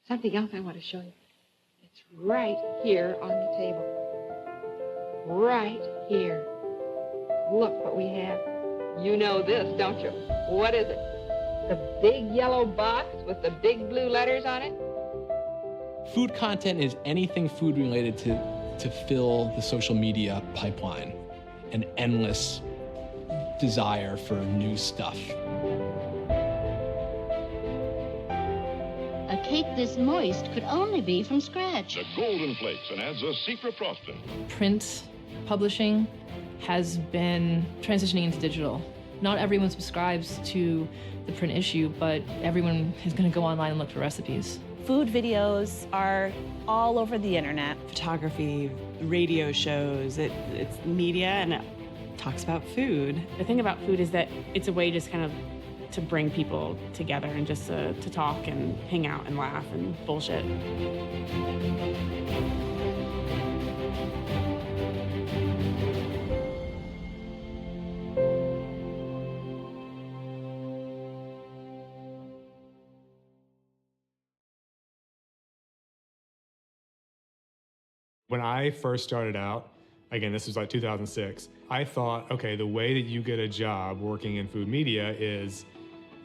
Something else I want to show you. It's right here on the table. Right here. Look what we have. You know this, don't you? What is it? The big yellow box with the big blue letters on it? Food content is anything food related to fill the social media pipeline. An endless desire for new stuff. A cake this moist could only be from scratch. The Golden Flakes and adds a secret frosting. Print publishing has been transitioning into digital. Not everyone subscribes to the print issue, but everyone is going to go online and look for recipes. Food videos are all over the internet. Photography, radio shows, it's media and it talks about food. The thing about food is that it's a way just kind of to bring people together and just to talk and hang out and laugh and bullshit. When I first started out, again, this was like 2006, I thought, okay, the way that you get a job working in food media is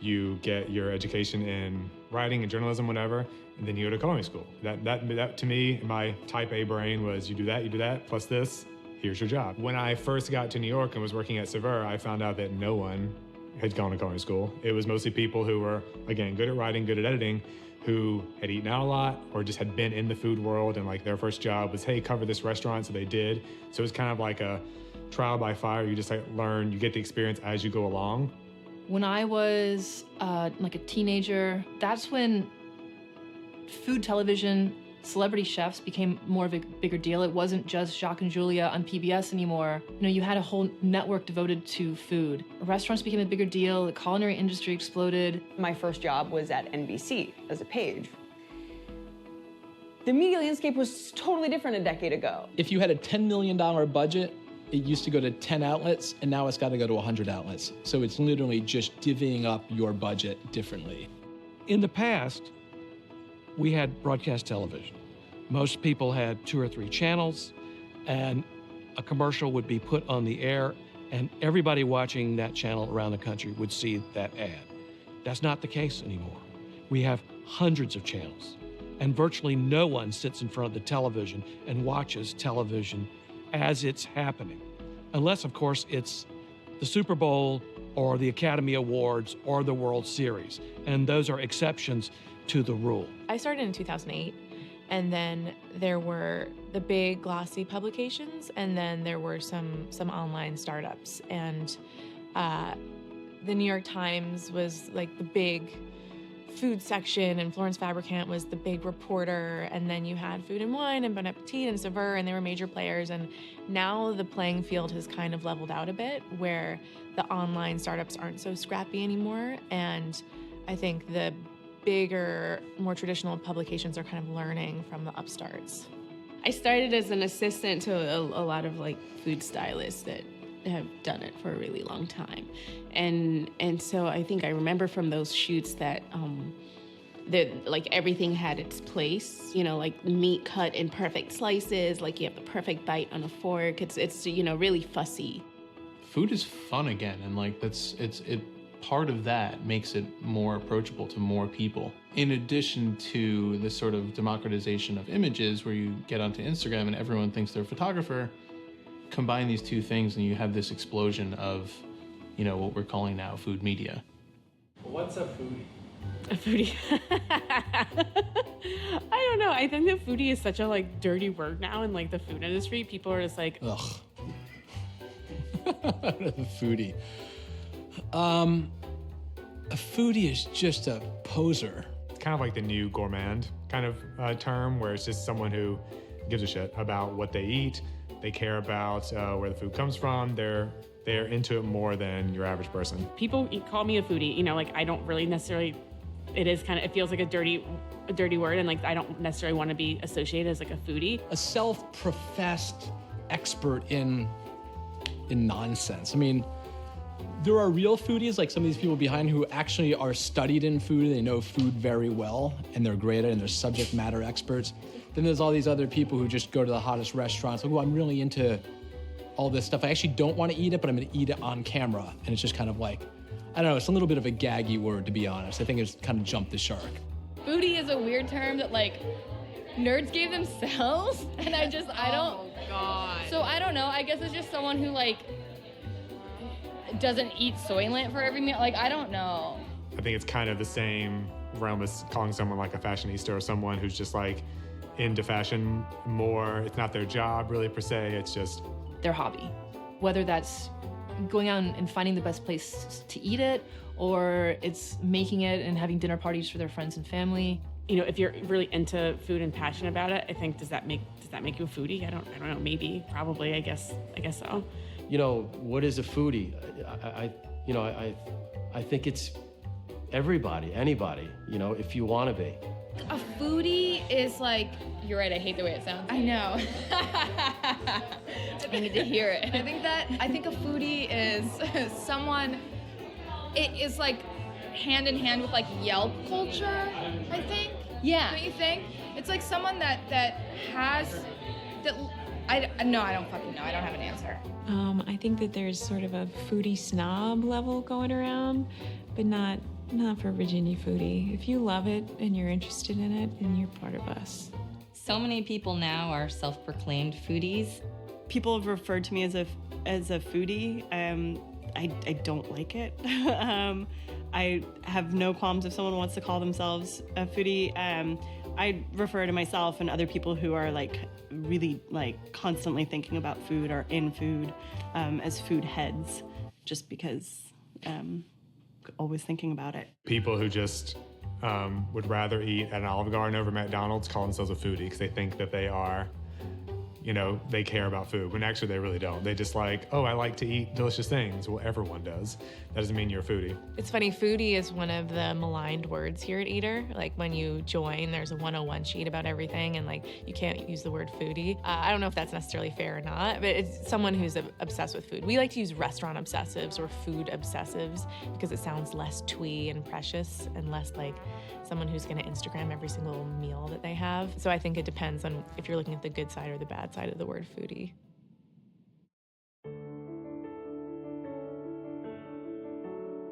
you get your education in writing and journalism, whatever, and then you go to culinary school. That to me, my type A brain was you do that, plus this, here's your job. When I first got to New York and was working at Saveur, I found out that no one had gone to culinary school. It was mostly people who were, again, good at writing, good at editing, who had eaten out a lot or just had been in the food world and like their first job was, hey, cover this restaurant, so they did. So it was kind of like a trial by fire. You just like learn, you get the experience as you go along. When I was like a teenager, that's when food television, celebrity chefs became more of a bigger deal. It wasn't just Jacques and Julia on PBS anymore. You know, you had a whole network devoted to food. Restaurants became a bigger deal. The culinary industry exploded. My first job was at NBC as a page. The media landscape was totally different a decade ago. If you had a $10 million budget, it used to go to 10 outlets, and now it's got to go to 100 outlets. So it's literally just divvying up your budget differently. In the past, we had broadcast television. Most people had 2 or 3 channels, and a commercial would be put on the air, and everybody watching that channel around the country would see that ad. That's not the case anymore. We have hundreds of channels, and virtually no one sits in front of the television and watches television as it's happening. Unless, of course, it's the Super Bowl or the Academy Awards or the World Series, and those are exceptions to the rule. I started in 2008, and then there were the big glossy publications, and then there were some online startups. And the New York Times was like the big food section, and Florence Fabricant was the big reporter, and then you had Food and Wine and Bon Appetit and Saveur, and they were major players. And now the playing field has kind of leveled out a bit, where the online startups aren't so scrappy anymore, and I think the bigger, more traditional publications are kind of learning from the upstarts. I started as an assistant to a lot of like food stylists that have done it for a really long time. And so I think I remember from those shoots that like everything had its place, you know, like meat cut in perfect slices, like you have the perfect bite on a fork. It's you know, really fussy. Food is fun again, and like part of that makes it more approachable to more people. In addition to this sort of democratization of images where you get onto Instagram and everyone thinks they're a photographer, combine these two things and you have this explosion of, you know, what we're calling now food media. What's a foodie? A foodie. I don't know. I think that foodie is such a like dirty word now in like the food industry. People are just like, ugh. A foodie. A foodie is just a poser. It's kind of like the new gourmand kind of term, where it's just someone who gives a shit about what they eat. They care about where the food comes from. They're into it more than your average person. People call me a foodie, you know, like I don't really necessarily, it feels like a dirty word, and like I don't necessarily want to be associated as like a foodie. A self-professed expert in nonsense. I mean, There are real foodies, like some of these people behind who actually are studied in food, they know food very well, and they're great at it, and they're subject matter experts. Then there's all these other people who just go to the hottest restaurants, like, oh, I'm really into all this stuff. I actually don't want to eat it, but I'm gonna eat it on camera. And it's just kind of like, I don't know, it's a little bit of a gaggy word, to be honest. I think it's kind of jumped the shark. Foodie is a weird term that like nerds gave themselves, and I don't. Oh God. So I don't know. I guess it's just someone who like doesn't eat Soylent for every meal. Like I don't know. I think it's kind of the same realm as calling someone like a fashionista or someone who's just like into fashion more. It's not their job really per se. It's just their hobby. Whether that's going out and finding the best place to eat it, or it's making it and having dinner parties for their friends and family. You know, if you're really into food and passionate about it, I think does that make you a foodie? I don't know. Maybe, probably. I guess so. You know, what is a foodie? I think it's everybody, anybody. You know, if you want to be. A foodie is like, you're right, I hate the way it sounds. I know. I need to hear it. I think a foodie is someone, it is like hand in hand with like Yelp culture, I think. Yeah. Don't you think? It's like someone that has, I don't fucking know. I don't have an answer. I think that there's sort of a foodie snob level going around, but not for Virginia Foodie. If you love it and you're interested in it, then you're part of us. So many people now are self-proclaimed foodies. People have referred to me as a foodie. I don't like it. I have no qualms if someone wants to call themselves a foodie. I refer to myself and other people who are like really like constantly thinking about food or in food as food heads, just because always thinking about it. people who just would rather eat at an Olive Garden over McDonald's call themselves a foodie because they think that they are, you know, they care about food, when actually they really don't. They just like, oh, I like to eat delicious things. Well, everyone does. That doesn't mean you're a foodie. It's funny, foodie is one of the maligned words here at Eater. Like when you join, there's a 101 sheet about everything, and like you can't use the word foodie. I don't know if that's necessarily fair or not, but it's someone who's obsessed with food. We like to use restaurant obsessives or food obsessives because it sounds less twee and precious and less like someone who's gonna Instagram every single meal that they have. So I think it depends on if you're looking at the good side or the bad side of the word foodie.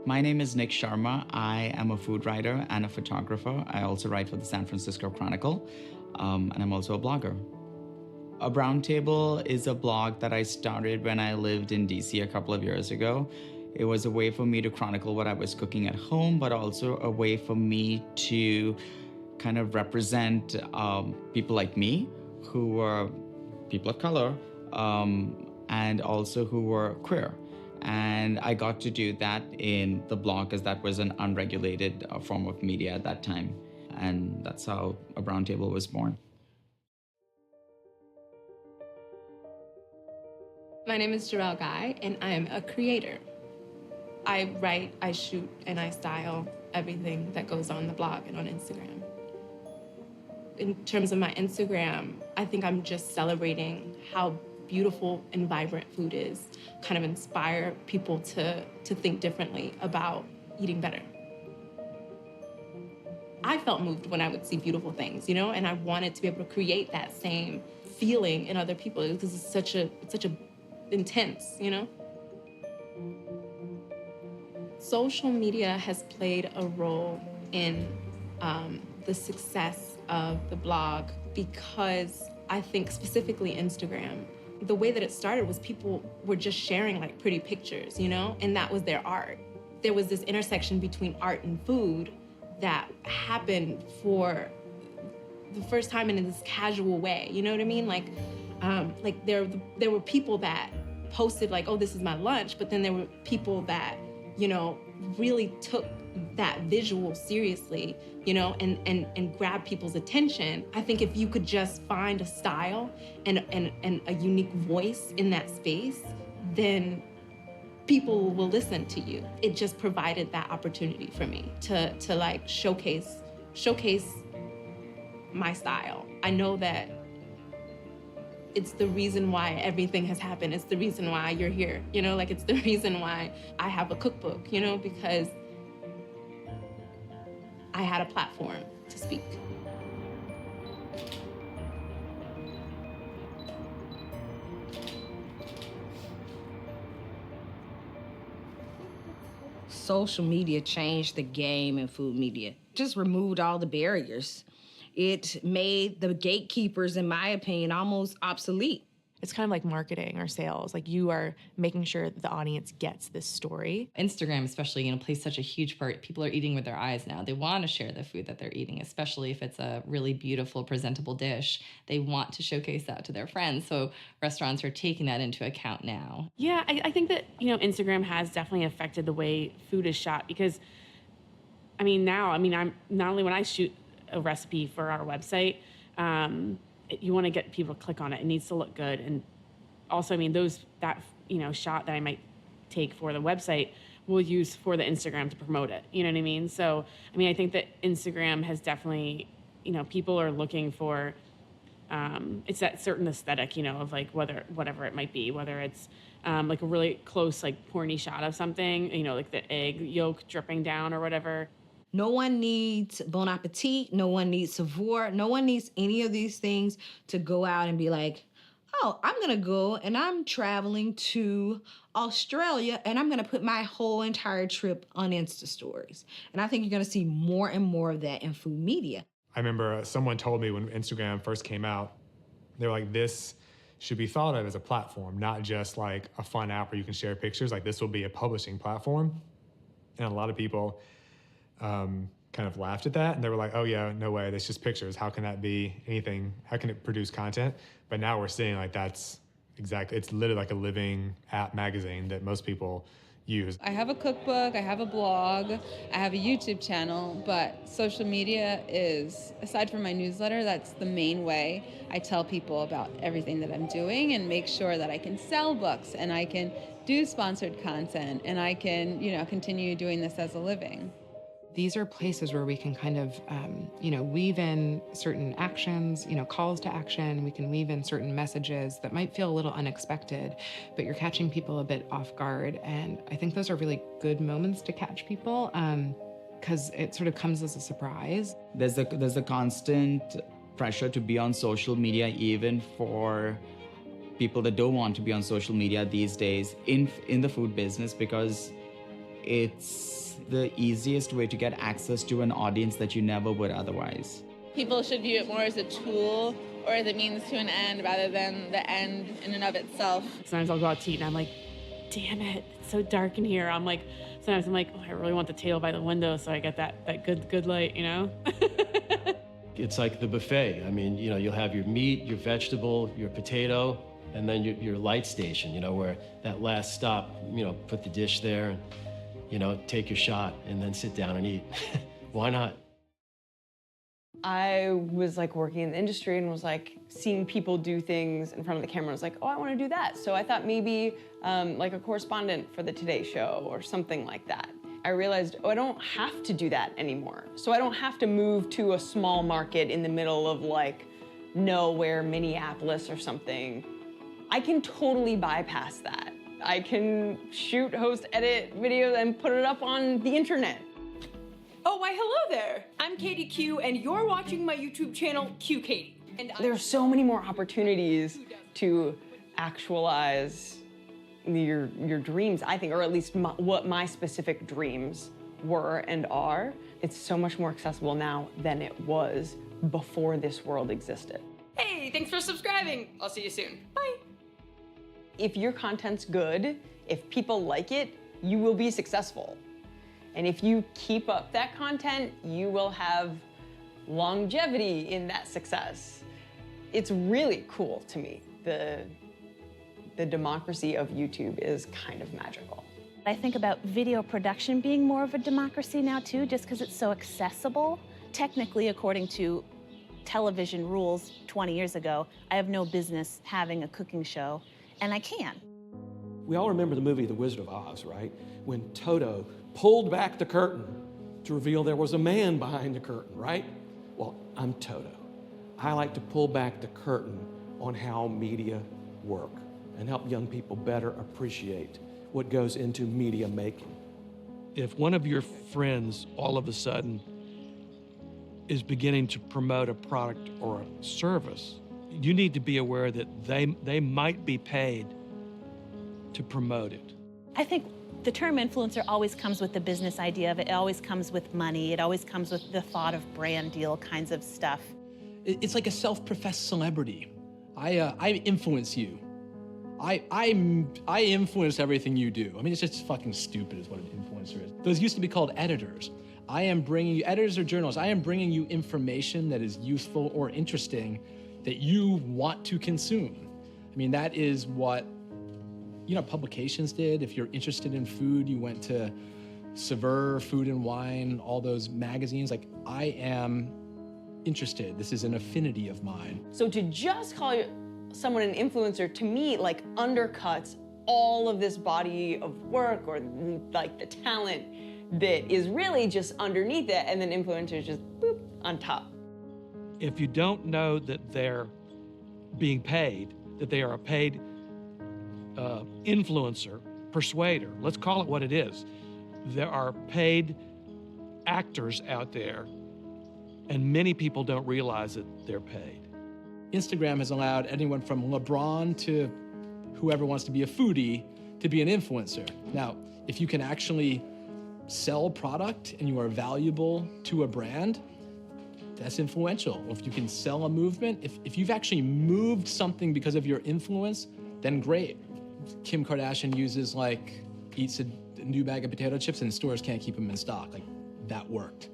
My name is Nick Sharma. I am a food writer and a photographer. I also write for the San Francisco Chronicle, and I'm also a blogger. A Brown Table is a blog that I started when I lived in DC a couple of years ago. It was a way for me to chronicle what I was cooking at home, but also a way for me to kind of represent people like me who were people of color and also who were queer. And I got to do that in the blog because that was an unregulated form of media at that time. And that's how A Brown Table was born. My name is Jarrell Guy, and I am a creator. I write, I shoot, and I style everything that goes on the blog and on Instagram. In terms of my Instagram, I think I'm just celebrating how beautiful and vibrant food is, kind of inspire people to think differently about eating better. I felt moved when I would see beautiful things, you know, and I wanted to be able to create that same feeling in other people because it's such a intense, you know? Social media has played a role in the success of the blog because I think specifically Instagram, the way that it started was people were just sharing like pretty pictures, you know, and that was their art. There was this intersection between art and food that happened for the first time in this casual way, you know what I mean? Like there were people that posted like, oh, this is my lunch, but then there were people that, you know, really took that visual seriously, you know, and grab people's attention. I think if you could just find a style and a unique voice in that space, then people will listen to you. It just provided that opportunity for me to like showcase my style. I know that it's the reason why everything has happened. It's the reason why you're here, you know, like it's the reason why I have a cookbook, you know, because I had a platform to speak. Social media changed the game in food media. Just removed all the barriers. It made the gatekeepers, in my opinion, almost obsolete. It's kind of like marketing or sales. Like you are making sure that the audience gets this story. Instagram especially, you know, plays such a huge part. People are eating with their eyes now. They want to share the food that they're eating, especially if it's a really beautiful, presentable dish. They want to showcase that to their friends. So restaurants are taking that into account now. Yeah, I think that, you know, Instagram has definitely affected the way food is shot because, I mean, now, I'm not only when I shoot a recipe for our website, you want to get people to click on it. It needs to look good. And also, I mean, that shot that I might take for the website we'll use for the Instagram to promote it. You know what I mean? So, I mean, I think that Instagram has definitely, you know, people are looking for, it's that certain aesthetic, you know, of like whatever it might be, whether it's like a really close, like porny shot of something, you know, like the egg yolk dripping down or whatever. No one needs Bon Appetit. No one needs Savour. No one needs any of these things to go out and be like, oh, I'm going to go and I'm traveling to Australia and I'm going to put my whole entire trip on Insta stories. And I think you're going to see more and more of that in food media. I remember someone told me when Instagram first came out, they were like, this should be thought of as a platform, not just like a fun app where you can share pictures. Like this will be a publishing platform. And a lot of people kind of laughed at that and they were like, oh yeah, no way, that's just pictures. How can that be anything? How can it produce content? But now we're seeing like it's literally like a living app magazine that most people use. I have a cookbook, I have a blog, I have a YouTube channel, but social media is, aside from my newsletter, that's the main way I tell people about everything that I'm doing and make sure that I can sell books and I can do sponsored content and I can, you know, continue doing this as a living. These are places where we can kind of, weave in certain actions, calls to action. We can weave in certain messages that might feel a little unexpected, but you're catching people a bit off guard. And I think those are really good moments to catch people because it sort of comes as a surprise. There's a constant pressure to be on social media, even for people that don't want to be on social media these days in the food business, because it's the easiest way to get access to an audience that you never would otherwise. People should view it more as a tool or as a means to an end rather than the end in and of itself. Sometimes I'll go out to eat and I'm like, damn it, it's so dark in here. Sometimes I'm like, oh, I really want the table by the window so I get that good light, you know? It's like the buffet. I mean, you'll have your meat, your vegetable, your potato, and then your light station, where that last stop, put the dish there and, take your shot and then sit down and eat. Why not? I was like working in the industry and was like seeing people do things in front of the camera. I was like, oh, I want to do that. So I thought maybe like a correspondent for the Today Show or something like that. I realized, oh, I don't have to do that anymore. So I don't have to move to a small market in the middle of like nowhere, Minneapolis or something. I can totally bypass that. I can shoot, host, edit videos and put it up on the internet. Oh, why hello there. I'm Katie Q and you're watching my YouTube channel, Q Katie. And there are so many more opportunities to actualize your dreams, I think, or at least what my specific dreams were and are. It's so much more accessible now than it was before this world existed. Hey, thanks for subscribing. I'll see you soon. Bye. If your content's good, if people like it, you will be successful. And if you keep up that content, you will have longevity in that success. It's really cool to me. The democracy of YouTube is kind of magical. I think about video production being more of a democracy now too, just because it's so accessible. Technically, according to television rules 20 years ago, I have no business having a cooking show, and I can. We all remember the movie The Wizard of Oz, right? When Toto pulled back the curtain to reveal there was a man behind the curtain, right? Well, I'm Toto. I like to pull back the curtain on how media work and help young people better appreciate what goes into media making. If one of your friends all of a sudden is beginning to promote a product or a service, you need to be aware that they might be paid to promote it. I think the term influencer always comes with the business idea of it. It always comes with money. It always comes with the thought of brand deal kinds of stuff. It's like a self-professed celebrity. I influence you. I influence everything you do. I mean, it's just fucking stupid is what an influencer is. Those used to be called editors. I am bringing you, editors or journalists, I am bringing you information that is useful or interesting that you want to consume. I mean, that is what, publications did. If you're interested in food, you went to Saveur, Food and Wine, all those magazines. Like, I am interested. This is an affinity of mine. So to just call someone an influencer, to me, like, undercuts all of this body of work or like the talent that is really just underneath it, and then influencers just boop on top. If you don't know that they're being paid, that they are a paid influencer, persuader, let's call it what it is. There are paid actors out there, and many people don't realize that they're paid. Instagram has allowed anyone from LeBron to whoever wants to be a foodie to be an influencer. Now, if you can actually sell product and you are valuable to a brand, that's influential. If you can sell a movement, if you've actually moved something because of your influence, then great. Kim Kardashian eats a new bag of potato chips and stores can't keep them in stock. Like, that worked.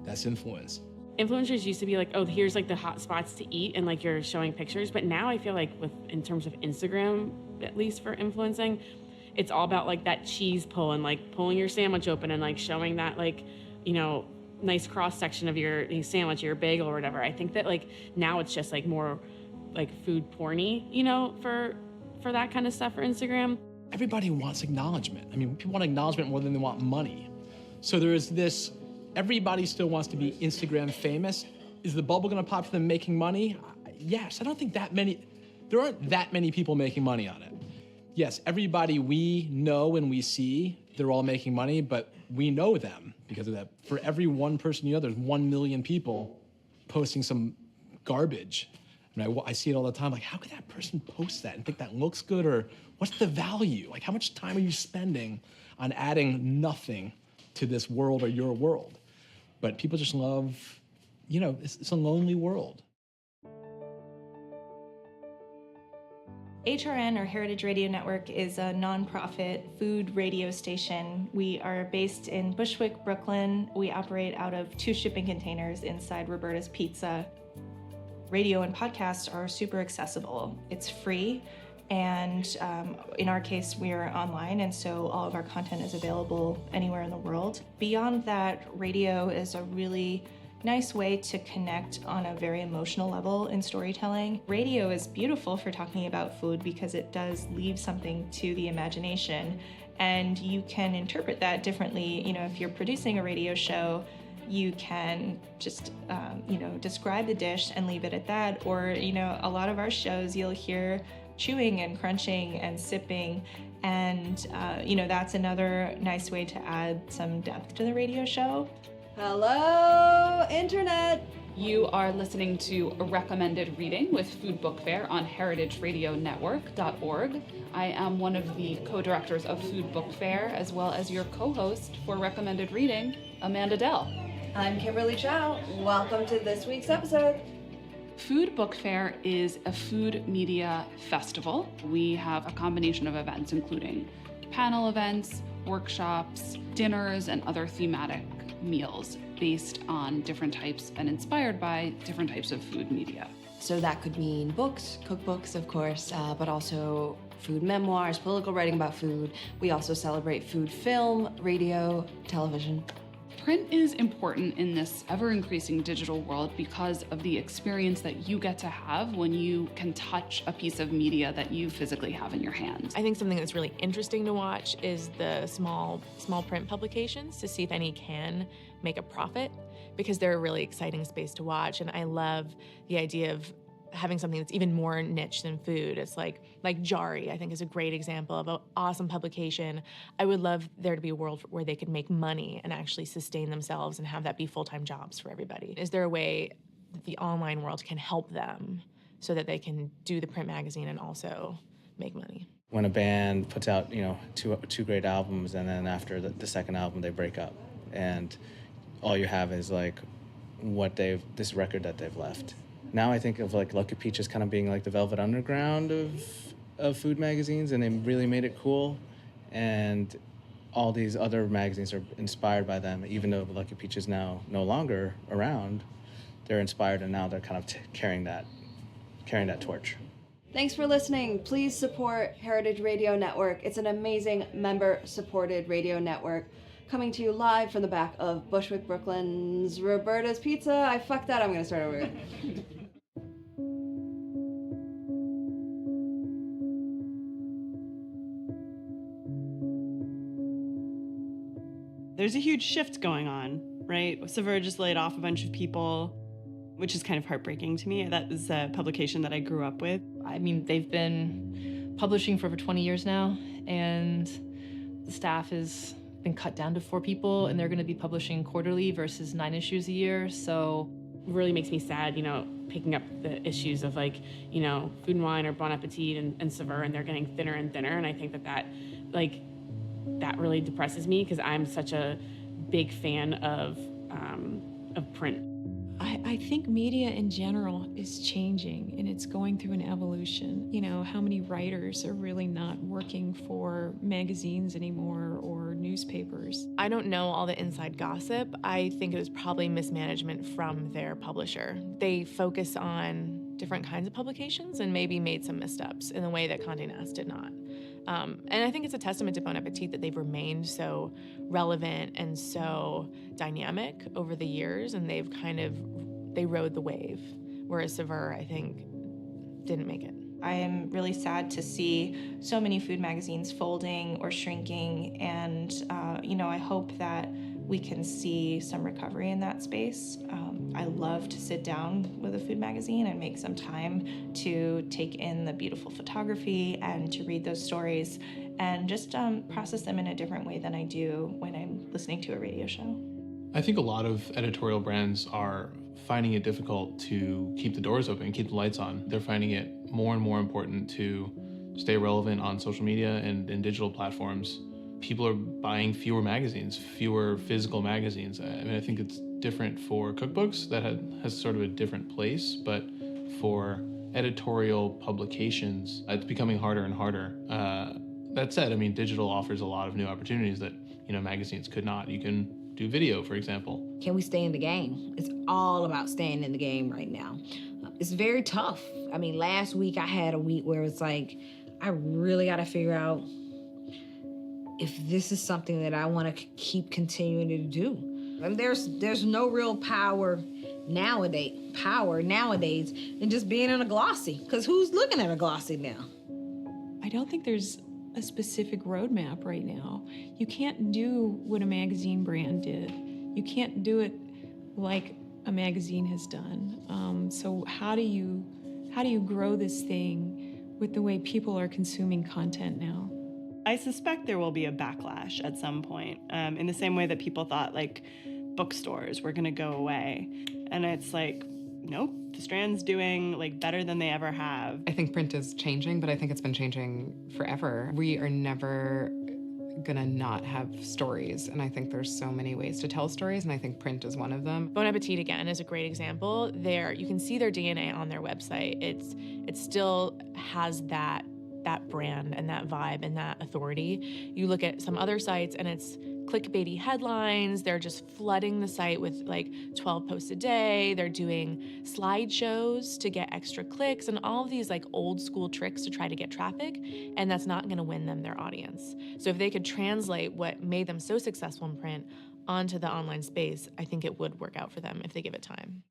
That's influence. Influencers used to be like, oh, here's like the hot spots to eat and like you're showing pictures. But now I feel like in terms of Instagram, at least for influencing, it's all about like that cheese pull and like pulling your sandwich open and like showing that nice cross section of your sandwich, your bagel or whatever. I think that like now it's just like more like food porny, for that kind of stuff for Instagram. Everybody wants acknowledgement. I mean, people want acknowledgement more than they want money. So there is this, everybody still wants to be Instagram famous. Is the bubble gonna pop for them making money? Yes, I don't think there aren't that many people making money on it. Yes, everybody we know and we see, they're all making money, but we know them because of that. For every one person there's 1 million people posting some garbage. I mean, I see it all the time, like, how could that person post that and think that looks good, or what's the value? Like, how much time are you spending on adding nothing to this world or your world? But people just love, it's a lonely world. HRN, or Heritage Radio Network, is a nonprofit food radio station. We are based in Bushwick, Brooklyn. We operate out of 2 shipping containers inside Roberta's Pizza. Radio and podcasts are super accessible. It's free, and in our case, we are online, and so all of our content is available anywhere in the world. Beyond that, radio is a really nice way to connect on a very emotional level in storytelling. Radio is beautiful for talking about food because it does leave something to the imagination, and you can interpret that differently. If you're producing a radio show, you can just, describe the dish and leave it at that. Or, a lot of our shows, you'll hear chewing and crunching and sipping. And, that's another nice way to add some depth to the radio show. Hello, Internet! You are listening to a recommended reading with Food Book Fair on heritageradionetwork.org. I am one of the co-directors of Food Book Fair, as well as your co-host for recommended reading, Amanda Dell. I'm Kimberly Chow. Welcome to this week's episode. Food Book Fair is a food media festival. We have a combination of events, including panel events, workshops, dinners, and other thematic meals based on different types and inspired by different types of food media. So that could mean books, cookbooks, of course, but also food memoirs, political writing about food. We also celebrate food film, radio, television. Print is important in this ever-increasing digital world because of the experience that you get to have when you can touch a piece of media that you physically have in your hands. I think something that's really interesting to watch is the small print publications, to see if any can make a profit, because they're a really exciting space to watch. And I love the idea of having something that's even more niche than food. It's like Jari, I think, is a great example of an awesome publication. I would love there to be a world where they could make money and actually sustain themselves and have that be full-time jobs for everybody. Is there a way that the online world can help them so that they can do the print magazine and also make money? When a band puts out, two great albums, and then after the second album they break up, and all you have is like this record that they've left. Now I think of like Lucky Peach as kind of being like the Velvet Underground of food magazines, and they really made it cool. And all these other magazines are inspired by them, even though Lucky Peach is now no longer around. They're inspired, and now they're kind of carrying that torch. Thanks for listening. Please support Heritage Radio Network. It's an amazing member-supported radio network coming to you live from the back of Bushwick, Brooklyn's Roberta's Pizza. I fucked that. I'm going to start over. There's a huge shift going on, right? Saveur just laid off a bunch of people, which is kind of heartbreaking to me. That was a publication that I grew up with. I mean, they've been publishing for over 20 years now, and the staff has been cut down to 4 people, and they're going to be publishing quarterly versus 9 issues a year. So it really makes me sad, picking up the issues of like, Food and Wine or Bon Appetit and Saveur, and they're getting thinner and thinner. And I think that really depresses me because I'm such a big fan of print. I think media in general is changing, and it's going through an evolution. How many writers are really not working for magazines anymore or newspapers? I don't know all the inside gossip. I think it was probably mismanagement from their publisher. They focus on different kinds of publications and maybe made some missteps in the way that Condé Nast did not. And I think it's a testament to Bon Appetit that they've remained so relevant and so dynamic over the years, and they rode the wave, whereas Saveur, I think, didn't make it. I am really sad to see so many food magazines folding or shrinking, and I hope that we can see some recovery in that space. I love to sit down with a food magazine and make some time to take in the beautiful photography and to read those stories and just process them in a different way than I do when I'm listening to a radio show. I think a lot of editorial brands are finding it difficult to keep the doors open, keep the lights on. They're finding it more and more important to stay relevant on social media and in digital platforms. People are buying fewer magazines, fewer physical magazines. I think it's different for cookbooks that has sort of a different place, but for editorial publications, it's becoming harder and harder. That said, digital offers a lot of new opportunities that magazines could not. You can do video, for example. Can we stay in the game? It's all about staying in the game right now. It's very tough. Last week I had a week where it's like, I really got to figure out if this is something that I want to keep continuing to do. And there's no real power nowadays in just being in a glossy, because who's looking at a glossy now? I don't think there's a specific roadmap right now. You can't do what a magazine brand did. You can't do it like a magazine has done. So how do you grow this thing with the way people are consuming content now? I suspect there will be a backlash at some point, in the same way that people thought like bookstores were going to go away. And it's like, nope, the Strand's doing like better than they ever have. I think print is changing, but I think it's been changing forever. We are never gonna not have stories, and I think there's so many ways to tell stories, and I think print is one of them. Bon Appetit, again, is a great example. You can see their DNA on their website. It still has that brand and that vibe and that authority. You look at some other sites and it's clickbaity headlines. They're just flooding the site with like 12 posts a day. They're doing slideshows to get extra clicks and all of these like old school tricks to try to get traffic, and that's not going to win them their audience. So if they could translate what made them so successful in print onto the online space, I think it would work out for them if they give it time.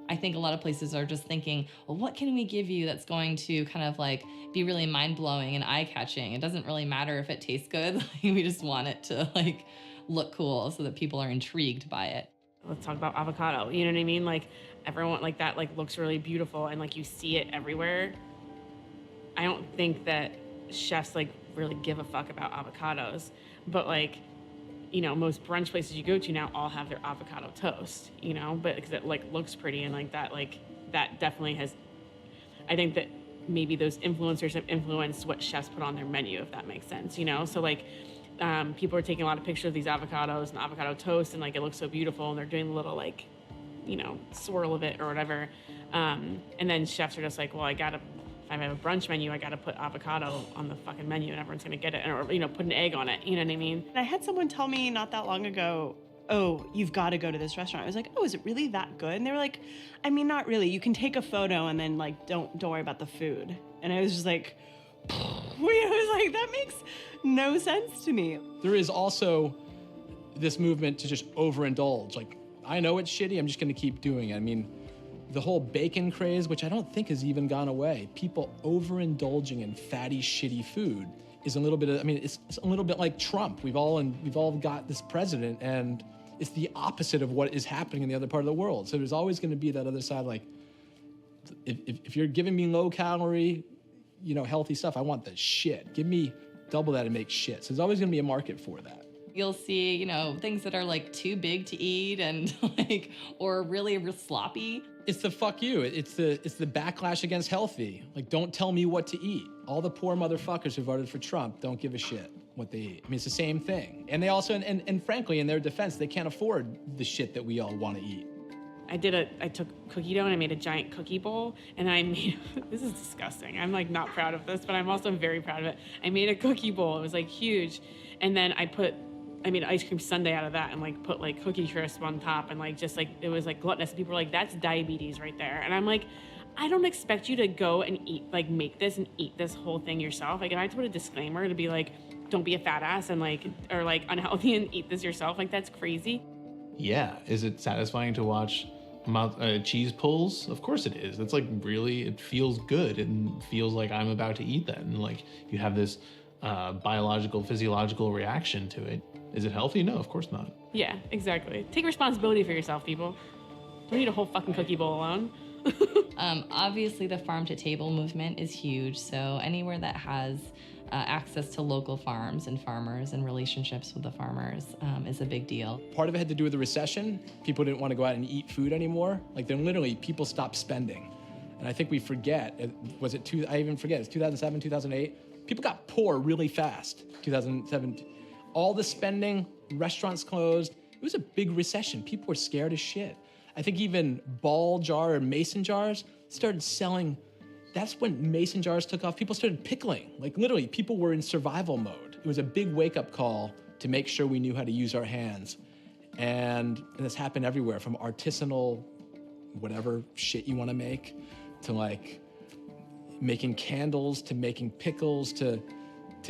I think a lot of places are just thinking, well, what can we give you that's going to kind of like be really mind-blowing and eye-catching? It doesn't really matter if it tastes good. We just want it to like look cool so that people are intrigued by it. Let's talk about avocado. You know what I mean? Like everyone like that like looks really beautiful and like you see it everywhere. I don't think that chefs like really give a fuck about avocados, but like, you know, most brunch places you go to now all have their avocado toast, you know, but because it like looks pretty and like that definitely has, I think that maybe those influencers have influenced what chefs put on their menu, if that makes sense, you know? So like, people are taking a lot of pictures of these avocados and avocado toast and like it looks so beautiful and they're doing a little like, you know, swirl of it or whatever. And then chefs are just like, well, if I have a brunch menu, I gotta put avocado on the fucking menu and everyone's gonna get it, or, you know, put an egg on it, you know what I mean? I had someone tell me not that long ago, oh, you've got to go to this restaurant. I was like, oh, is it really that good? And they were like, I mean, not really. You can take a photo and then like, don't worry about the food. And I was just like, I was like, that makes no sense to me. There is also this movement to just overindulge. Like, I know it's shitty, I'm just gonna keep doing it. I mean, the whole bacon craze, which I don't think has even gone away, people overindulging in fatty, shitty food is a little bit of, I mean, it's a little bit like Trump. We've all got this president and it's the opposite of what is happening in the other part of the world. So there's always gonna be that other side, like, if you're giving me low calorie, you know, healthy stuff, I want the shit. Give me double that and make shit. So there's always gonna be a market for that. You'll see, you know, things that are like too big to eat and like, or really sloppy. It's the fuck you. It's the backlash against healthy. Like, don't tell me what to eat. All the poor motherfuckers who voted for Trump don't give a shit what they eat. I mean, it's the same thing. And they also, and frankly, in their defense, they can't afford the shit that we all want to eat. I took cookie dough and I made a giant cookie bowl and I made, this is disgusting. I'm like not proud of this, but I'm also very proud of it. I made a cookie bowl. It was like huge. And then I made an ice cream sundae out of that and like put like cookie crisp on top and like just like it was like gluttonous. And people were like, that's diabetes right there. And I'm like, I don't expect you to go and eat, like make this and eat this whole thing yourself. Like if I had to put a disclaimer to be like, don't be a fat ass and like, or like unhealthy and eat this yourself, like that's crazy. Yeah, is it satisfying to watch cheese pulls? Of course it is. It's like really, it feels good and feels like I'm about to eat that. And like you have this biological, physiological reaction to it. Is it healthy? No, of course not. Yeah, exactly. Take responsibility for yourself, people. Don't eat a whole fucking cookie bowl alone. Obviously, the farm to table movement is huge. So anywhere that has access to local farms and farmers and relationships with the farmers is a big deal. Part of it had to do with the recession. People didn't want to go out and eat food anymore. Like then literally people stopped spending. And I think we forget, I even forget, it's 2007, 2008. People got poor really fast, 2007. All the spending, restaurants closed. It was a big recession. People were scared as shit. I think even ball jar or mason jars started selling. That's when mason jars took off. People started pickling. Like literally, people were in survival mode. It was a big wake-up call to make sure we knew how to use our hands. And this happened everywhere, from artisanal, whatever shit you want to make, to like making candles, to making pickles, to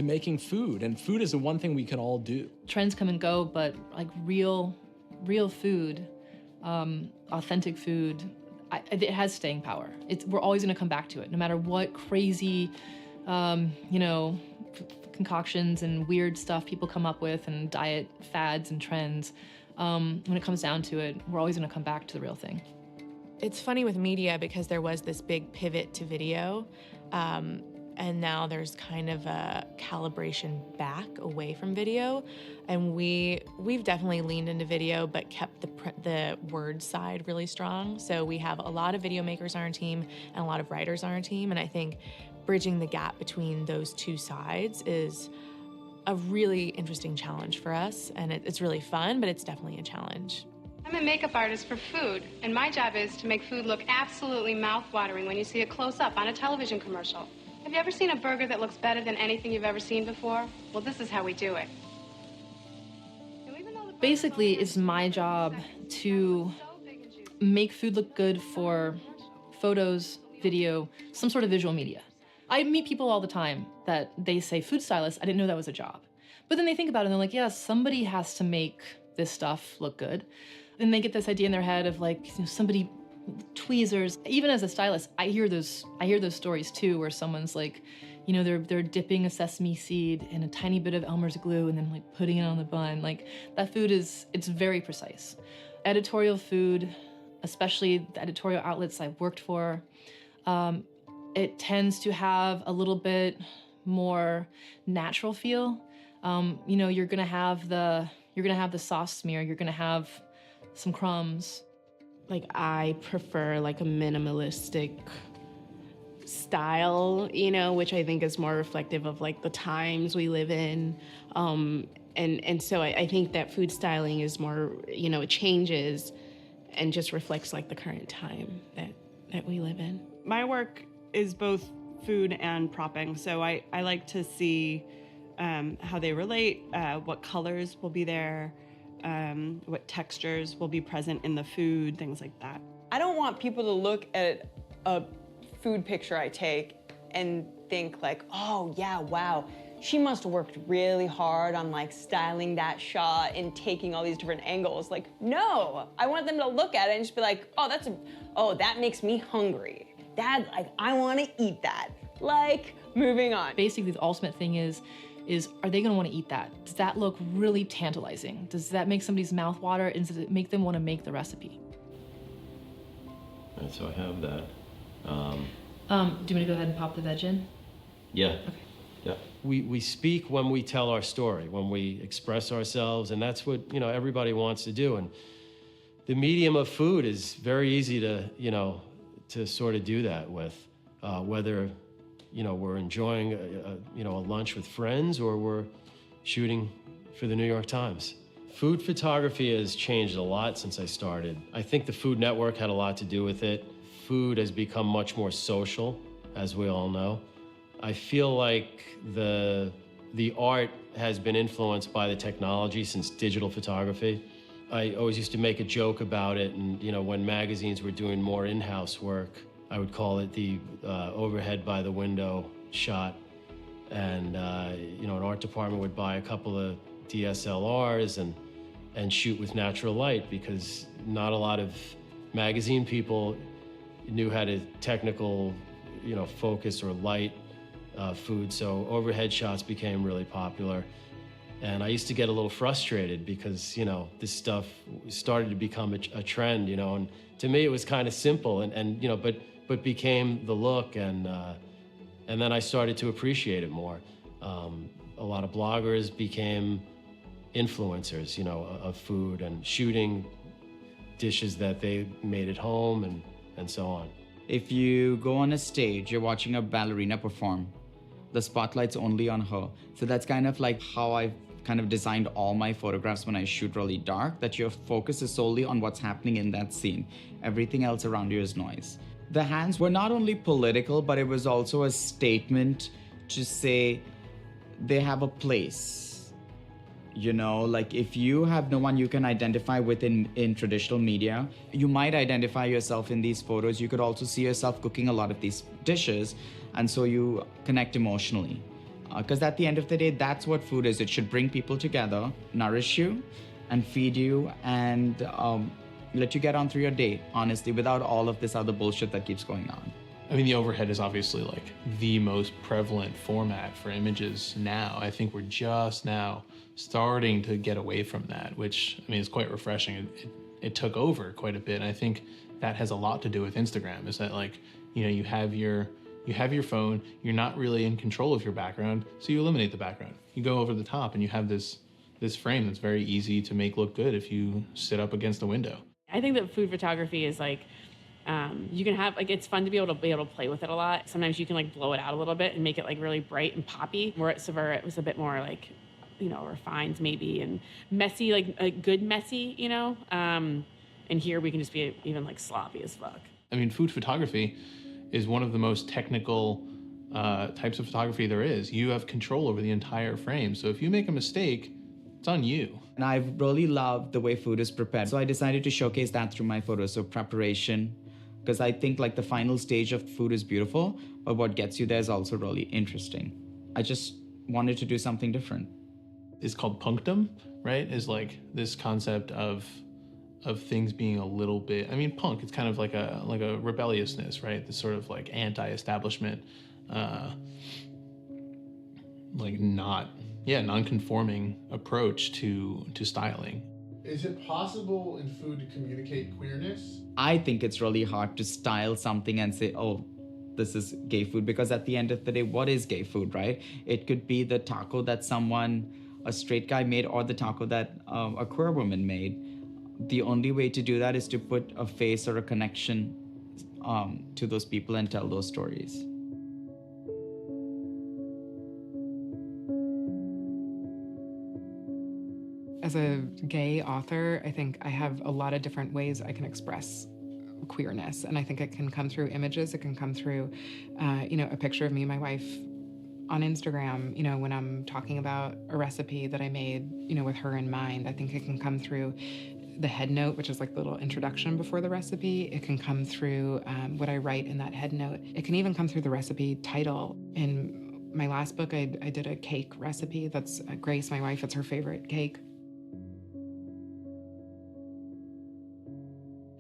making food. And food is the one thing we can all do. Trends come and go, but like real food, authentic food, it has staying power. We're always going to come back to it, no matter what crazy, concoctions and weird stuff people come up with and diet fads and trends. When it comes down to it, we're always going to come back to the real thing. It's funny with media because there was this big pivot to video, and now there's kind of a calibration back away from video, and we've definitely leaned into video but kept the word side really strong. So we have a lot of video makers on our team and a lot of writers on our team, and I think bridging the gap between those two sides is a really interesting challenge for us, and it's really fun, but it's definitely a challenge. I'm a makeup artist for food, and my job is to make food look absolutely mouth-watering when you see it close up on a television commercial. Have you ever seen a burger that looks better than anything you've ever seen before? Well, this is how we do it. Basically, it's my job to make food look good for photos, video, some sort of visual media. I meet people all the time that they say, food stylist, I didn't know that was a job. But then they think about it and they're like, yeah, somebody has to make this stuff look good. And they get this idea in their head of like, somebody, tweezers. Even as a stylist, I hear those stories too, where someone's like, they're dipping a sesame seed in a tiny bit of Elmer's glue and then like putting it on the bun. Like that food it's very precise. Editorial food, especially the editorial outlets I've worked for, it tends to have a little bit more natural feel. You know, you're gonna have the sauce smear, you're gonna have some crumbs. Like, I prefer like a minimalistic style, you know, which I think is more reflective of like the times we live in. And so I think that food styling is more, you know, it changes and just reflects like the current time that we live in. My work is both food and propping, so I like to see how they relate, what colors will be there, what textures will be present in the food, things like that. I don't want people to look at a food picture I take and think like, oh yeah, wow, she must have worked really hard on like styling that shot and taking all these different angles. Like, no, I want them to look at it and just be like, oh, that makes me hungry. I want to eat that. Like, moving on. Basically, the ultimate thing is are they gonna wanna eat that? Does that look really tantalizing? Does that make somebody's mouth water, and does it make them wanna make the recipe? All right, so I have that. Do you want me to go ahead and pop the veg in? Yeah. Okay. Yeah. We speak when we tell our story, when we express ourselves, and that's what, you know, everybody wants to do. And the medium of food is very easy to, you know, to sort of do that with, whether, you know, we're enjoying a lunch with friends or we're shooting for the New York Times. Food photography has changed a lot since I started. I think the Food Network had a lot to do with it. Food has become much more social, as we all know. I feel like the art has been influenced by the technology since digital photography. I always used to make a joke about it, and you know, when magazines were doing more in-house work, I would call it the overhead by the window shot. And you know, an art department would buy a couple of DSLRs and shoot with natural light, because not a lot of magazine people knew how to technical, you know, focus or light food. So overhead shots became really popular. And I used to get a little frustrated because, you know, this stuff started to become a trend, you know, and to me it was kind of simple and you know, but became the look, and then I started to appreciate it more. A lot of bloggers became influencers, you know, of food and shooting dishes that they made at home and so on. If you go on a stage, you're watching a ballerina perform, the spotlight's only on her. So that's kind of like how I've kind of designed all my photographs when I shoot really dark, that your focus is solely on what's happening in that scene. Everything else around you is noise. The hands were not only political, but it was also a statement to say they have a place. You know, like if you have no one you can identify with in traditional media, you might identify yourself in these photos. You could also see yourself cooking a lot of these dishes, and so you connect emotionally. Because at the end of the day, that's what food is. It should bring people together, nourish you, and feed you, and let you get on through your day, honestly, without all of this other bullshit that keeps going on. I mean, the overhead is obviously like the most prevalent format for images now. I think we're just now starting to get away from that, which, I mean, is quite refreshing. It took over quite a bit. And I think that has a lot to do with Instagram, is that, like, you know, you have your phone, you're not really in control of your background, so you eliminate the background. You go over the top and you have this frame that's very easy to make look good if you sit up against a window. I think that food photography is like, you can have, like, it's fun to be able to play with it a lot. Sometimes you can like blow it out a little bit and make it like really bright and poppy. Where at Saveur, it was a bit more like, you know, refined maybe, and messy, like good messy, you know? And here we can just be even like sloppy as fuck. I mean, food photography is one of the most technical types of photography there is. You have control over the entire frame. So if you make a mistake, it's on you. And I've really loved the way food is prepared. So I decided to showcase that through my photos. So preparation, because I think like the final stage of food is beautiful, but what gets you there is also really interesting. I just wanted to do something different. It's called punctum, right? Is like this concept of things being a little bit, I mean, punk, it's kind of like a rebelliousness, right? This sort of like anti-establishment, like non-conforming approach to styling. Is it possible in food to communicate queerness? I think it's really hard to style something and say, oh, this is gay food, because at the end of the day, what is gay food, right? It could be the taco that a straight guy made, or the taco that a queer woman made. The only way to do that is to put a face or a connection to those people and tell those stories. As a gay author, I think I have a lot of different ways I can express queerness. And I think it can come through images. It can come through, a picture of me and my wife on Instagram, when I'm talking about a recipe that I made, with her in mind. I think it can come through the head note, which is like the little introduction before the recipe. It can come through what I write in that head note. It can even come through the recipe title. In my last book, I did a cake recipe. That's Grace, my wife, it's her favorite cake.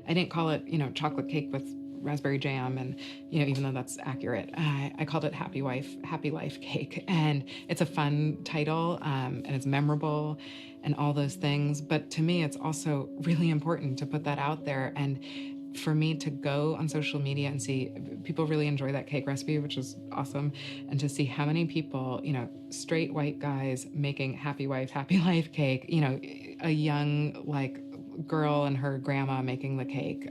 I didn't call it, chocolate cake with raspberry jam, and even though that's accurate, I called it Happy Life Cake, and it's a fun title, and it's memorable, and all those things. But to me, it's also really important to put that out there, and for me to go on social media and see people really enjoy that cake recipe, which is awesome, and to see how many people, straight white guys making Happy Wife, Happy Life Cake, a young girl and her grandma making the cake,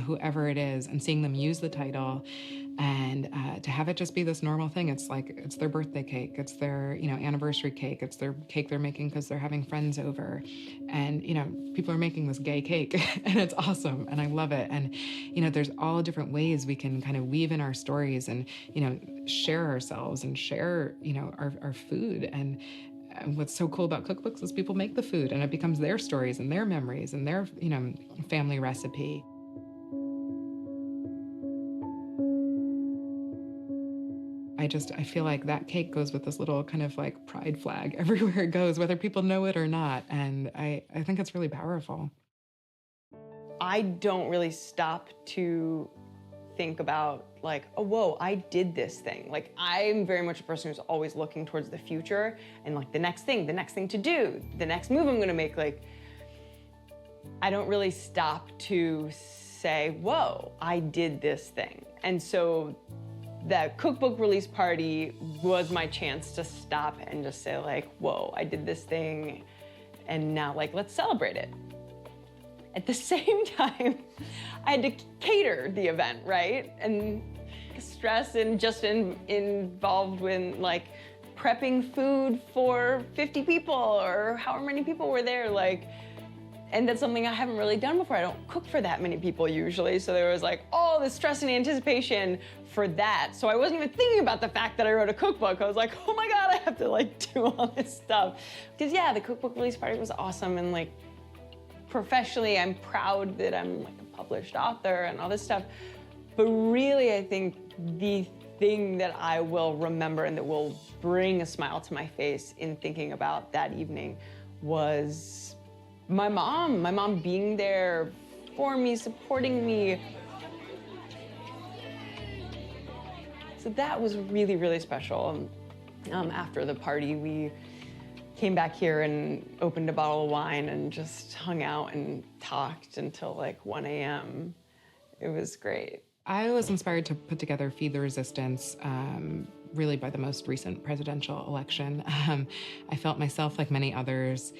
whoever it is, and seeing them use the title, and to have it just be this normal thing. It's like, it's their birthday cake, it's their, anniversary cake, it's their cake they're making because they're having friends over, and, people are making this gay cake, and it's awesome, and I love it. And, there's all different ways we can kind of weave in our stories and, share ourselves and share, our food. And what's so cool about cookbooks is people make the food, and it becomes their stories and their memories and their, family recipe. I feel like that cake goes with this little kind of like pride flag everywhere it goes, whether people know it or not. And I think it's really powerful. I don't really stop to think about like, oh, whoa, I did this thing. Like, I'm very much a person who's always looking towards the future and like the next thing to do, the next move I'm gonna make. Like, I don't really stop to say, whoa, I did this thing. And so that cookbook release party was my chance to stop and just say like, whoa, I did this thing, and now like, let's celebrate it. At the same time, I had to cater the event, right? And stress and just involved with like prepping food for 50 people or however many people were there, like, and that's something I haven't really done before. I don't cook for that many people usually. So there was like all this stress and anticipation for that. So I wasn't even thinking about the fact that I wrote a cookbook. I was like, oh my God, I have to like do all this stuff. Because yeah, the cookbook release party was awesome, and like professionally, I'm proud that I'm like a published author and all this stuff. But really, I think the thing that I will remember and that will bring a smile to my face in thinking about that evening was my mom being there for me, supporting me. So that was really, really special. After the party, we came back here and opened a bottle of wine and just hung out and talked until like 1 a.m. It was great. I was inspired to put together Feed the Resistance really by the most recent presidential election. I felt myself, like many others,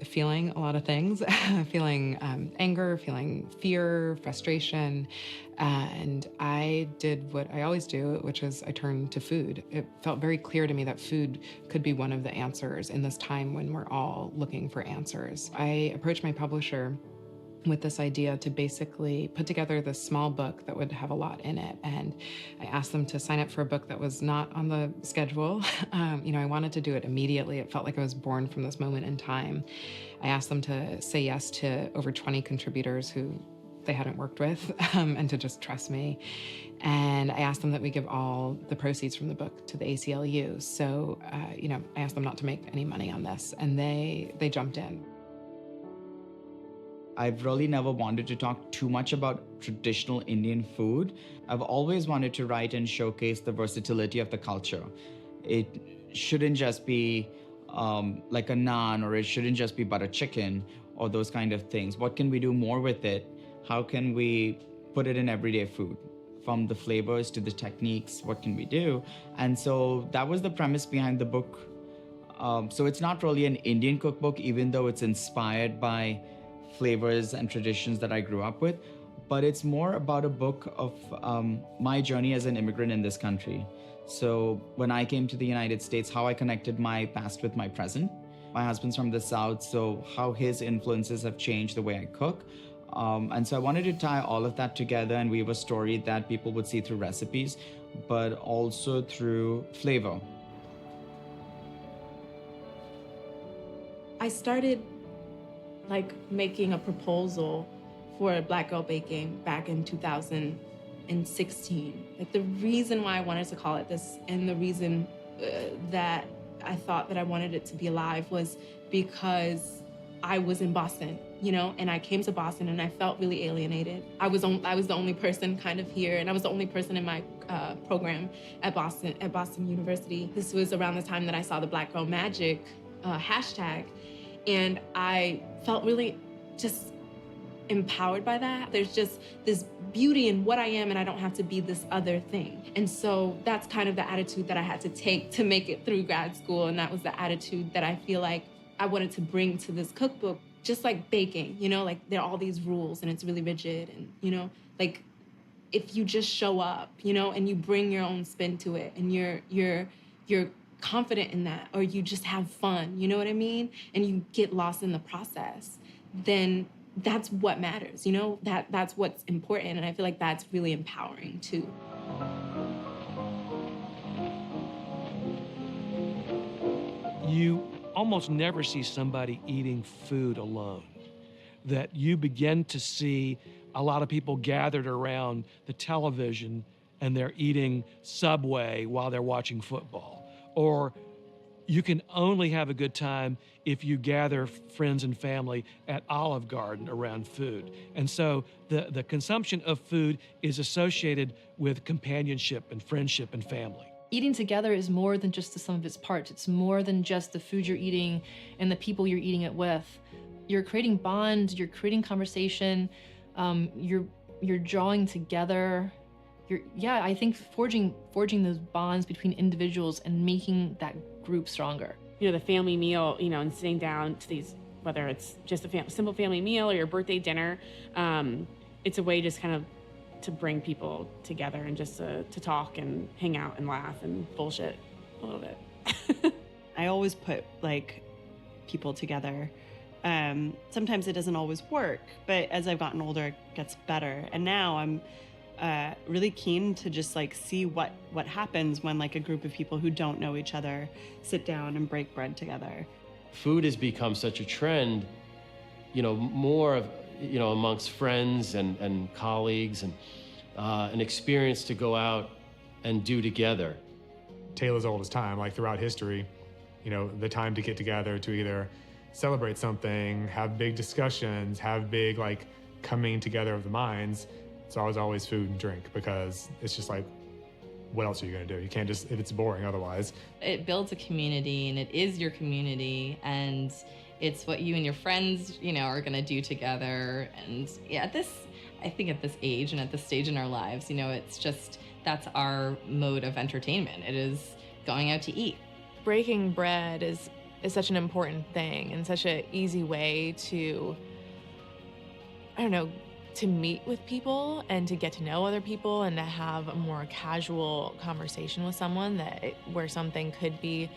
feeling a lot of things, feeling anger, feeling fear, frustration, and I did what I always do, which is I turned to food. It felt very clear to me that food could be one of the answers in this time when we're all looking for answers. I approached my publisher with this idea to basically put together this small book that would have a lot in it. And I asked them to sign up for a book that was not on the schedule. I wanted to do it immediately. It felt like I was born from this moment in time. I asked them to say yes to over 20 contributors who they hadn't worked with, and to just trust me. And I asked them that we give all the proceeds from the book to the ACLU. So, I asked them not to make any money on this, and they jumped in. I've really never wanted to talk too much about traditional Indian food. I've always wanted to write and showcase the versatility of the culture. It shouldn't just be like a naan, or it shouldn't just be butter chicken. or those kind of things. What can we do more with it? How can we put it in everyday food? From the flavors to the techniques, what can we do? And so that was the premise behind the book. So it's not really an Indian cookbook, even though it's inspired by flavors and traditions that I grew up with, but it's more about a book of my journey as an immigrant in this country. So when I came to the United States, how I connected my past with my present. My husband's from the South, so how his influences have changed the way I cook. And so I wanted to tie all of that together and weave a story that people would see through recipes, but also through flavor. I started making a proposal for Black Girl Baking back in 2016. The reason why I wanted to call it this and the reason that I thought that I wanted it to be alive was because I was in Boston, and I came to Boston and I felt really alienated. I was the only person kind of here, and I was the only person in my program at Boston University. This was around the time that I saw the Black Girl Magic hashtag, and I felt really just empowered by that. There's just this beauty in what I am, and I don't have to be this other thing. And so that's kind of the attitude that I had to take to make it through grad school, and that was the attitude that I feel like I wanted to bring to this cookbook. Just like baking, there are all these rules and it's really rigid, and if you just show up, and you bring your own spin to it, and you're confident in that, or you just have fun, you know what I mean? And you get lost in the process, then that's what matters, that's what's important. And I feel like that's really empowering too. You almost never see somebody eating food alone. That you begin to see a lot of people gathered around the television and they're eating Subway while they're watching football. Or you can only have a good time if you gather friends and family at Olive Garden around food. And so the consumption of food is associated with companionship and friendship and family. Eating together is more than just the sum of its parts. It's more than just the food you're eating and the people you're eating it with. You're creating bonds, you're creating conversation, you're drawing together. I think forging those bonds between individuals and making that group stronger. The family meal, and sitting down to these, whether it's just a simple family meal or your birthday dinner, it's a way just kind of to bring people together and just to talk and hang out and laugh and bullshit a little bit. I always put people together. Sometimes it doesn't always work, but as I've gotten older, it gets better. And now I'm really keen to just see what happens when a group of people who don't know each other sit down and break bread together. Food has become such a trend, more of, amongst friends and colleagues, and an experience to go out and do together. Tale as old as time, throughout history, the time to get together to either celebrate something, have big discussions, have big coming together of the minds. It's always food and drink, because it's just what else are you gonna do? You can't just, if it's boring otherwise. It builds a community, and it is your community, and it's what you and your friends, are gonna do together. And I think at this age and at this stage in our lives, it's just, that's our mode of entertainment. It is going out to eat. Breaking bread is such an important thing and such an easy way to, to meet with people and to get to know other people and to have a more casual conversation with someone where something could be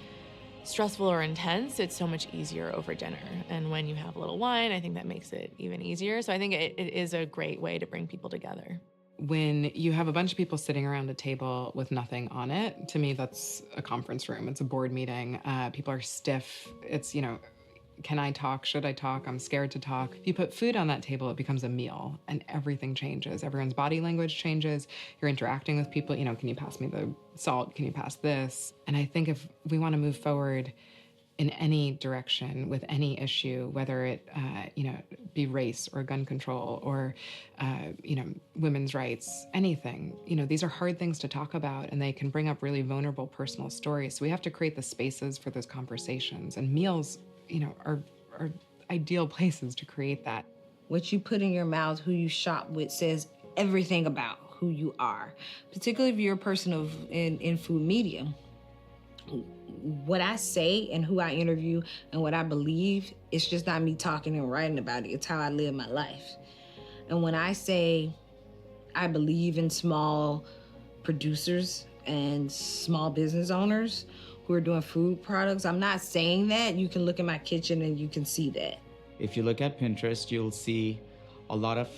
stressful or intense, it's so much easier over dinner. And when you have a little wine, I think that makes it even easier. So I think it is a great way to bring people together. When you have a bunch of people sitting around a table with nothing on it, to me, that's a conference room. It's a board meeting. People are stiff. It's, can I talk? Should I talk? I'm scared to talk. If you put food on that table, it becomes a meal and everything changes. Everyone's body language changes. You're interacting with people. Can you pass me the salt? Can you pass this? And I think if we want to move forward in any direction with any issue, whether it, be race or gun control or, women's rights, anything, these are hard things to talk about, and they can bring up really vulnerable personal stories. So we have to create the spaces for those conversations, and meals, are ideal places to create that. What you put in your mouth, who you shop with, says everything about who you are, particularly if you're a person in food media. What I say and who I interview and what I believe, it's just not me talking and writing about it. It's how I live my life. And when I say I believe in small producers and small business owners who are doing food products, I'm not saying that. You can look at my kitchen and you can see that. If you look at Pinterest, you'll see a lot of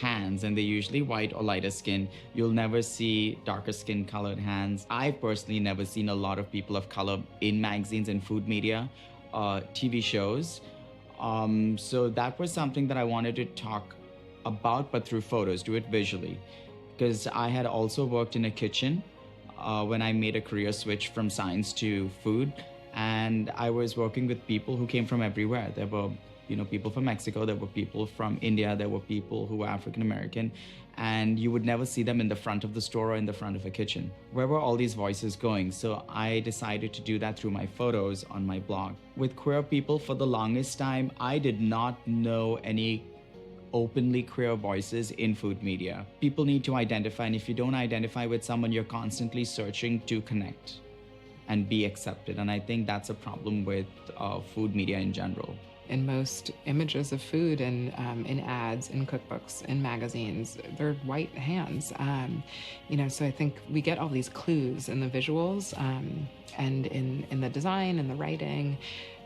hands, and they're usually white or lighter skin. You'll never see darker skin colored hands. I've personally never seen a lot of people of color in magazines and food media, TV shows. So that was something that I wanted to talk about, but through photos, do it visually. Because I had also worked in a kitchen when I made a career switch from science to food. And I was working with people who came from everywhere. There were people from Mexico, there were people from India, there were people who were African American, and you would never see them in the front of the store or in the front of a kitchen. Where were all these voices going? So I decided to do that through my photos on my blog. With queer people, for the longest time, I did not know any openly queer voices in food media. People need to identify, and if you don't identify with someone, you're constantly searching to connect and be accepted. And I think that's a problem with food media in general. In most images of food and in ads, in cookbooks, in magazines, they're white hands. So I think we get all these clues in the visuals and in the design and the writing.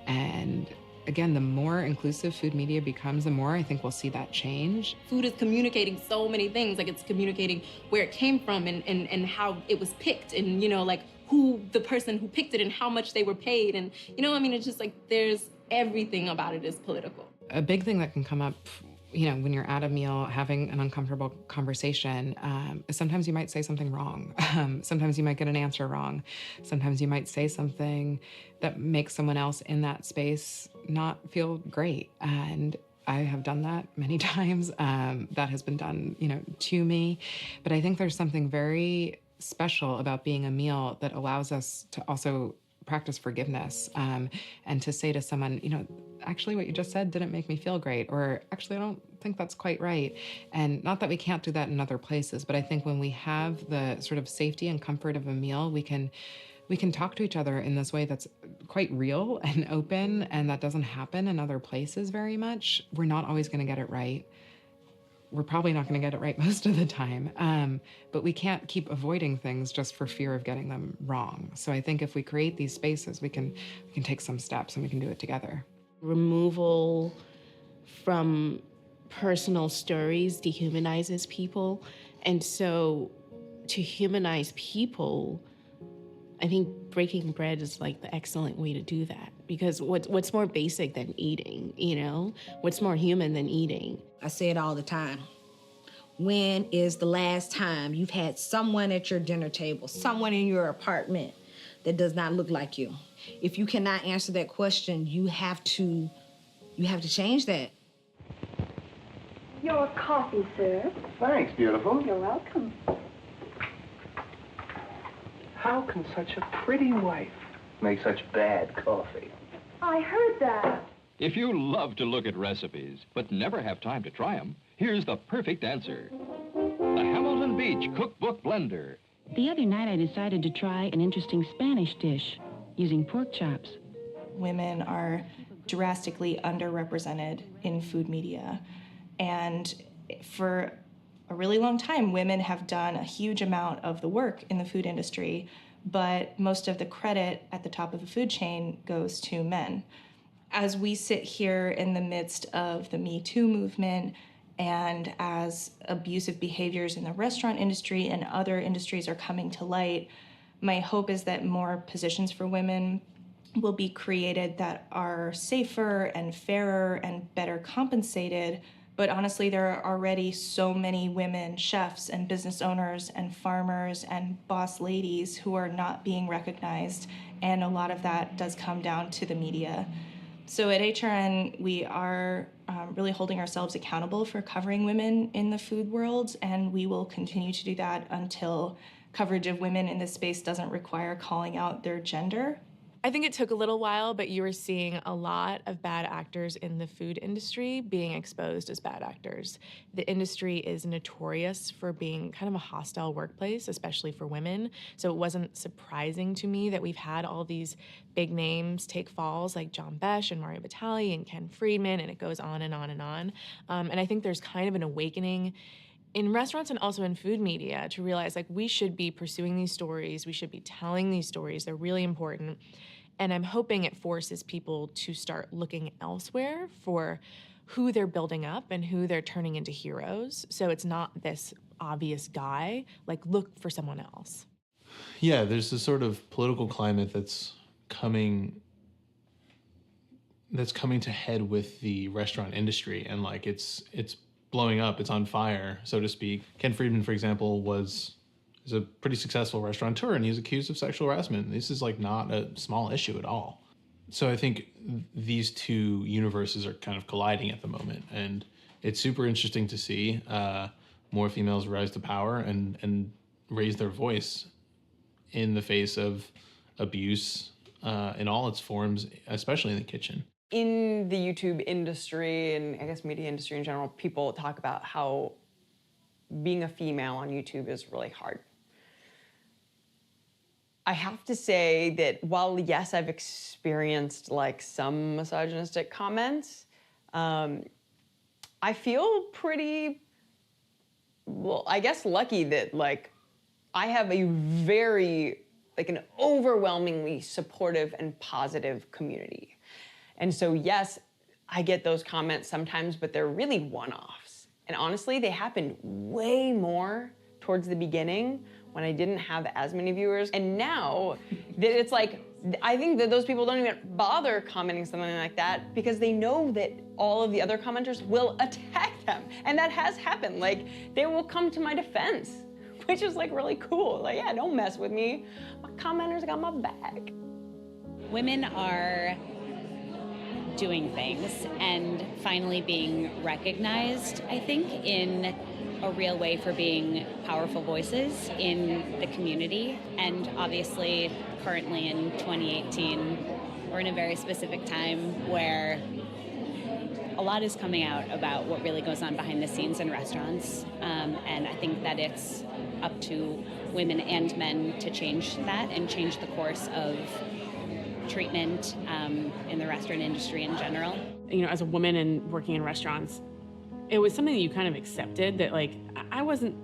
And again, the more inclusive food media becomes, the more I think we'll see that change. Food is communicating so many things. Like, it's communicating where it came from and how it was picked, and who the person who picked it and how much they were paid. And it's just like there's everything about it is political. A big thing that can come up, when you're at a meal having an uncomfortable conversation, is sometimes you might say something wrong. Sometimes you might get an answer wrong. Sometimes you might say something that makes someone else in that space not feel great. And I have done that many times. That has been done, to me. But I think there's something very special about being a meal that allows us to also practice forgiveness, and to say to someone, actually what you just said didn't make me feel great, or actually I don't think that's quite right. And not that we can't do that in other places, but I think when we have the sort of safety and comfort of a meal, we can talk to each other in this way that's quite real and open, and that doesn't happen in other places very much. We're not always going to get it right. We're probably not going to get it right most of the time, but we can't keep avoiding things just for fear of getting them wrong. So I think if we create these spaces, we can take some steps and we can do it together. Removal from personal stories dehumanizes people, and so to humanize people, I think breaking bread is like the excellent way to do that, because what's more basic than eating, What's more human than eating? I say it all the time. When is the last time you've had someone at your dinner table, someone in your apartment that does not look like you? If you cannot answer that question, you have to change that. Your coffee, sir. Thanks, beautiful. You're welcome. How can such a pretty wife make such bad coffee? I heard that. If you love to look at recipes, but never have time to try them, here's the perfect answer. The Hamilton Beach Cookbook Blender. The other night I decided to try an interesting Spanish dish using pork chops. Women are drastically underrepresented in food media. And for a really long time, women have done a huge amount of the work in the food industry, but most of the credit at the top of the food chain goes to men. As we sit here in the midst of the Me Too movement, and as abusive behaviors in the restaurant industry and other industries are coming to light, my hope is that more positions for women will be created that are safer and fairer and better compensated. But honestly, there are already so many women chefs and business owners and farmers and boss ladies who are not being recognized, and a lot of that does come down to the media. So at HRN, we are really holding ourselves accountable for covering women in the food world, and we will continue to do that until coverage of women in this space doesn't require calling out their gender. I think it took a little while, but you were seeing a lot of bad actors in the food industry being exposed as bad actors. The industry is notorious for being kind of a hostile workplace, especially for women. So it wasn't surprising to me that we've had all these big names take falls like John Besh and Mario Batali and Ken Friedman, and it goes on and on and on. And I think there's kind of an awakening in restaurants and also in food media to realize like we should be pursuing these stories, we should be telling these stories, they're really important. And I'm hoping it forces people to start looking elsewhere for who they're building up and who they're turning into heroes. So it's not this obvious guy, like look for someone else. Yeah, there's this sort of political climate that's coming to head with the restaurant industry, and like it's blowing up, it's on fire, so to speak. Ken Friedman, for example, is a pretty successful restaurateur, and he's accused of sexual harassment. This is like not a small issue at all. So I think these two universes are kind of colliding at the moment, and it's super interesting to see more females rise to power and raise their voice in the face of abuse in all its forms, especially in the kitchen. In the YouTube industry, and I guess media industry in general, people talk about how being a female on YouTube is really hard. I have to say that while, yes, I've experienced like some misogynistic comments, I feel pretty, well, I guess lucky that like I have a very, like an overwhelmingly supportive and positive community. And so, yes, I get those comments sometimes, but they're really one-offs. And honestly, they happened way more towards the beginning when I didn't have as many viewers. And now that it's like, I think that those people don't even bother commenting something like that because they know that all of the other commenters will attack them. And that has happened. Like, they will come to my defense, which is like really cool. Like, yeah, don't mess with me. My commenters got my back. Women are doing things and finally being recognized, I think, in a real way for being powerful voices in the community. And obviously, currently in 2018, we're in a very specific time where a lot is coming out about what really goes on behind the scenes in restaurants. And I think that it's up to women and men to change that and change the course of treatment in the restaurant industry in general. You know, as a woman and working in restaurants, it was something that you kind of accepted that like I wasn't,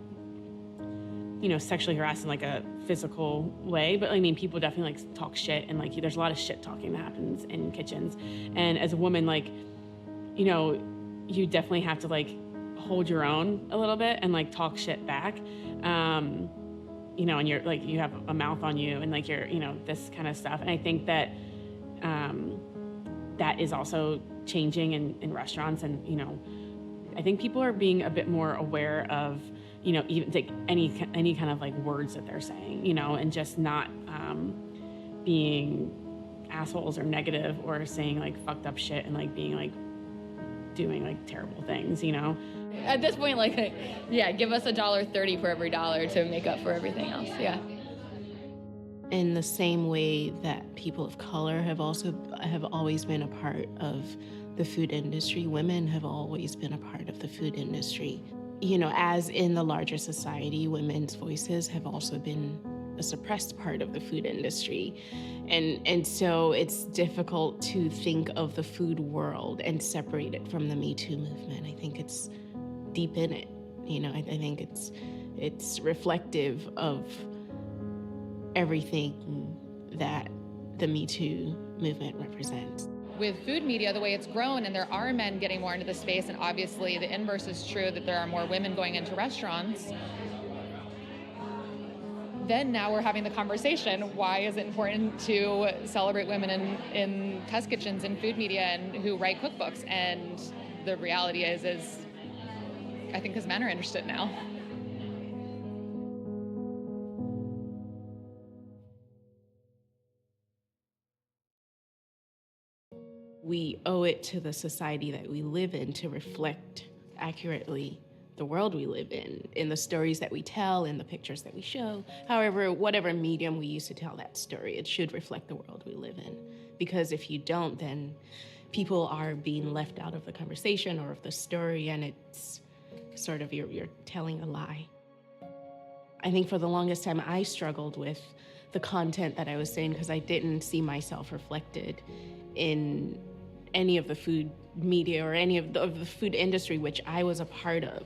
you know, sexually harassed in like a physical way, but I mean, people definitely like talk shit and like there's a lot of shit talking that happens in kitchens. And as a woman, like, you know, you definitely have to like hold your own a little bit and like talk shit back. You know, and you're like, you have a mouth on you and like you're, you know, this kind of stuff. And I think that that is also changing in restaurants. And, you know, I think people are being a bit more aware of, you know, even like any kind of like words that they're saying, you know, and just not being assholes or negative or saying like fucked up shit and like being like doing like terrible things, you know. At this point, like, yeah, give us $1.30 for every dollar to make up for everything else. Yeah. In the same way that people of color have always been a part of the food industry, women have always been a part of the food industry. You know, as in the larger society, women's voices have also been a suppressed part of the food industry. And so it's difficult to think of the food world and separate it from the Me Too movement. I think it's deep in it. You know, I think it's reflective of everything that the Me Too movement represents. With food media, the way it's grown, and there are men getting more into the space, and obviously the inverse is true, that there are more women going into restaurants, then now we're having the conversation, why is it important to celebrate women in test kitchens and food media and who write cookbooks? And the reality is I think because men are interested now. We owe it to the society that we live in to reflect accurately the world we live in the stories that we tell, in the pictures that we show. However, whatever medium we use to tell that story, it should reflect the world we live in. Because if you don't, then people are being left out of the conversation or of the story, and it's sort of you're telling a lie. I think for the longest time I struggled with the content that I was saying because I didn't see myself reflected in any of the food media or any of the food industry which I was a part of.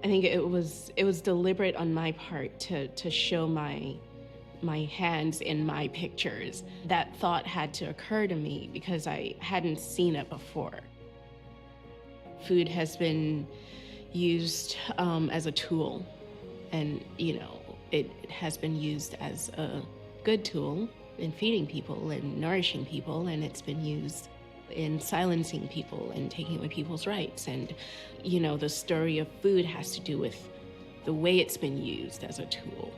I think it was deliberate on my part to show my hands in my pictures. That thought had to occur to me because I hadn't seen it before. Food has been used as a tool, and it has been used as a good tool in feeding people and nourishing people, and it's been used in silencing people and taking away people's rights. And the story of food has to do with the way it's been used as a tool.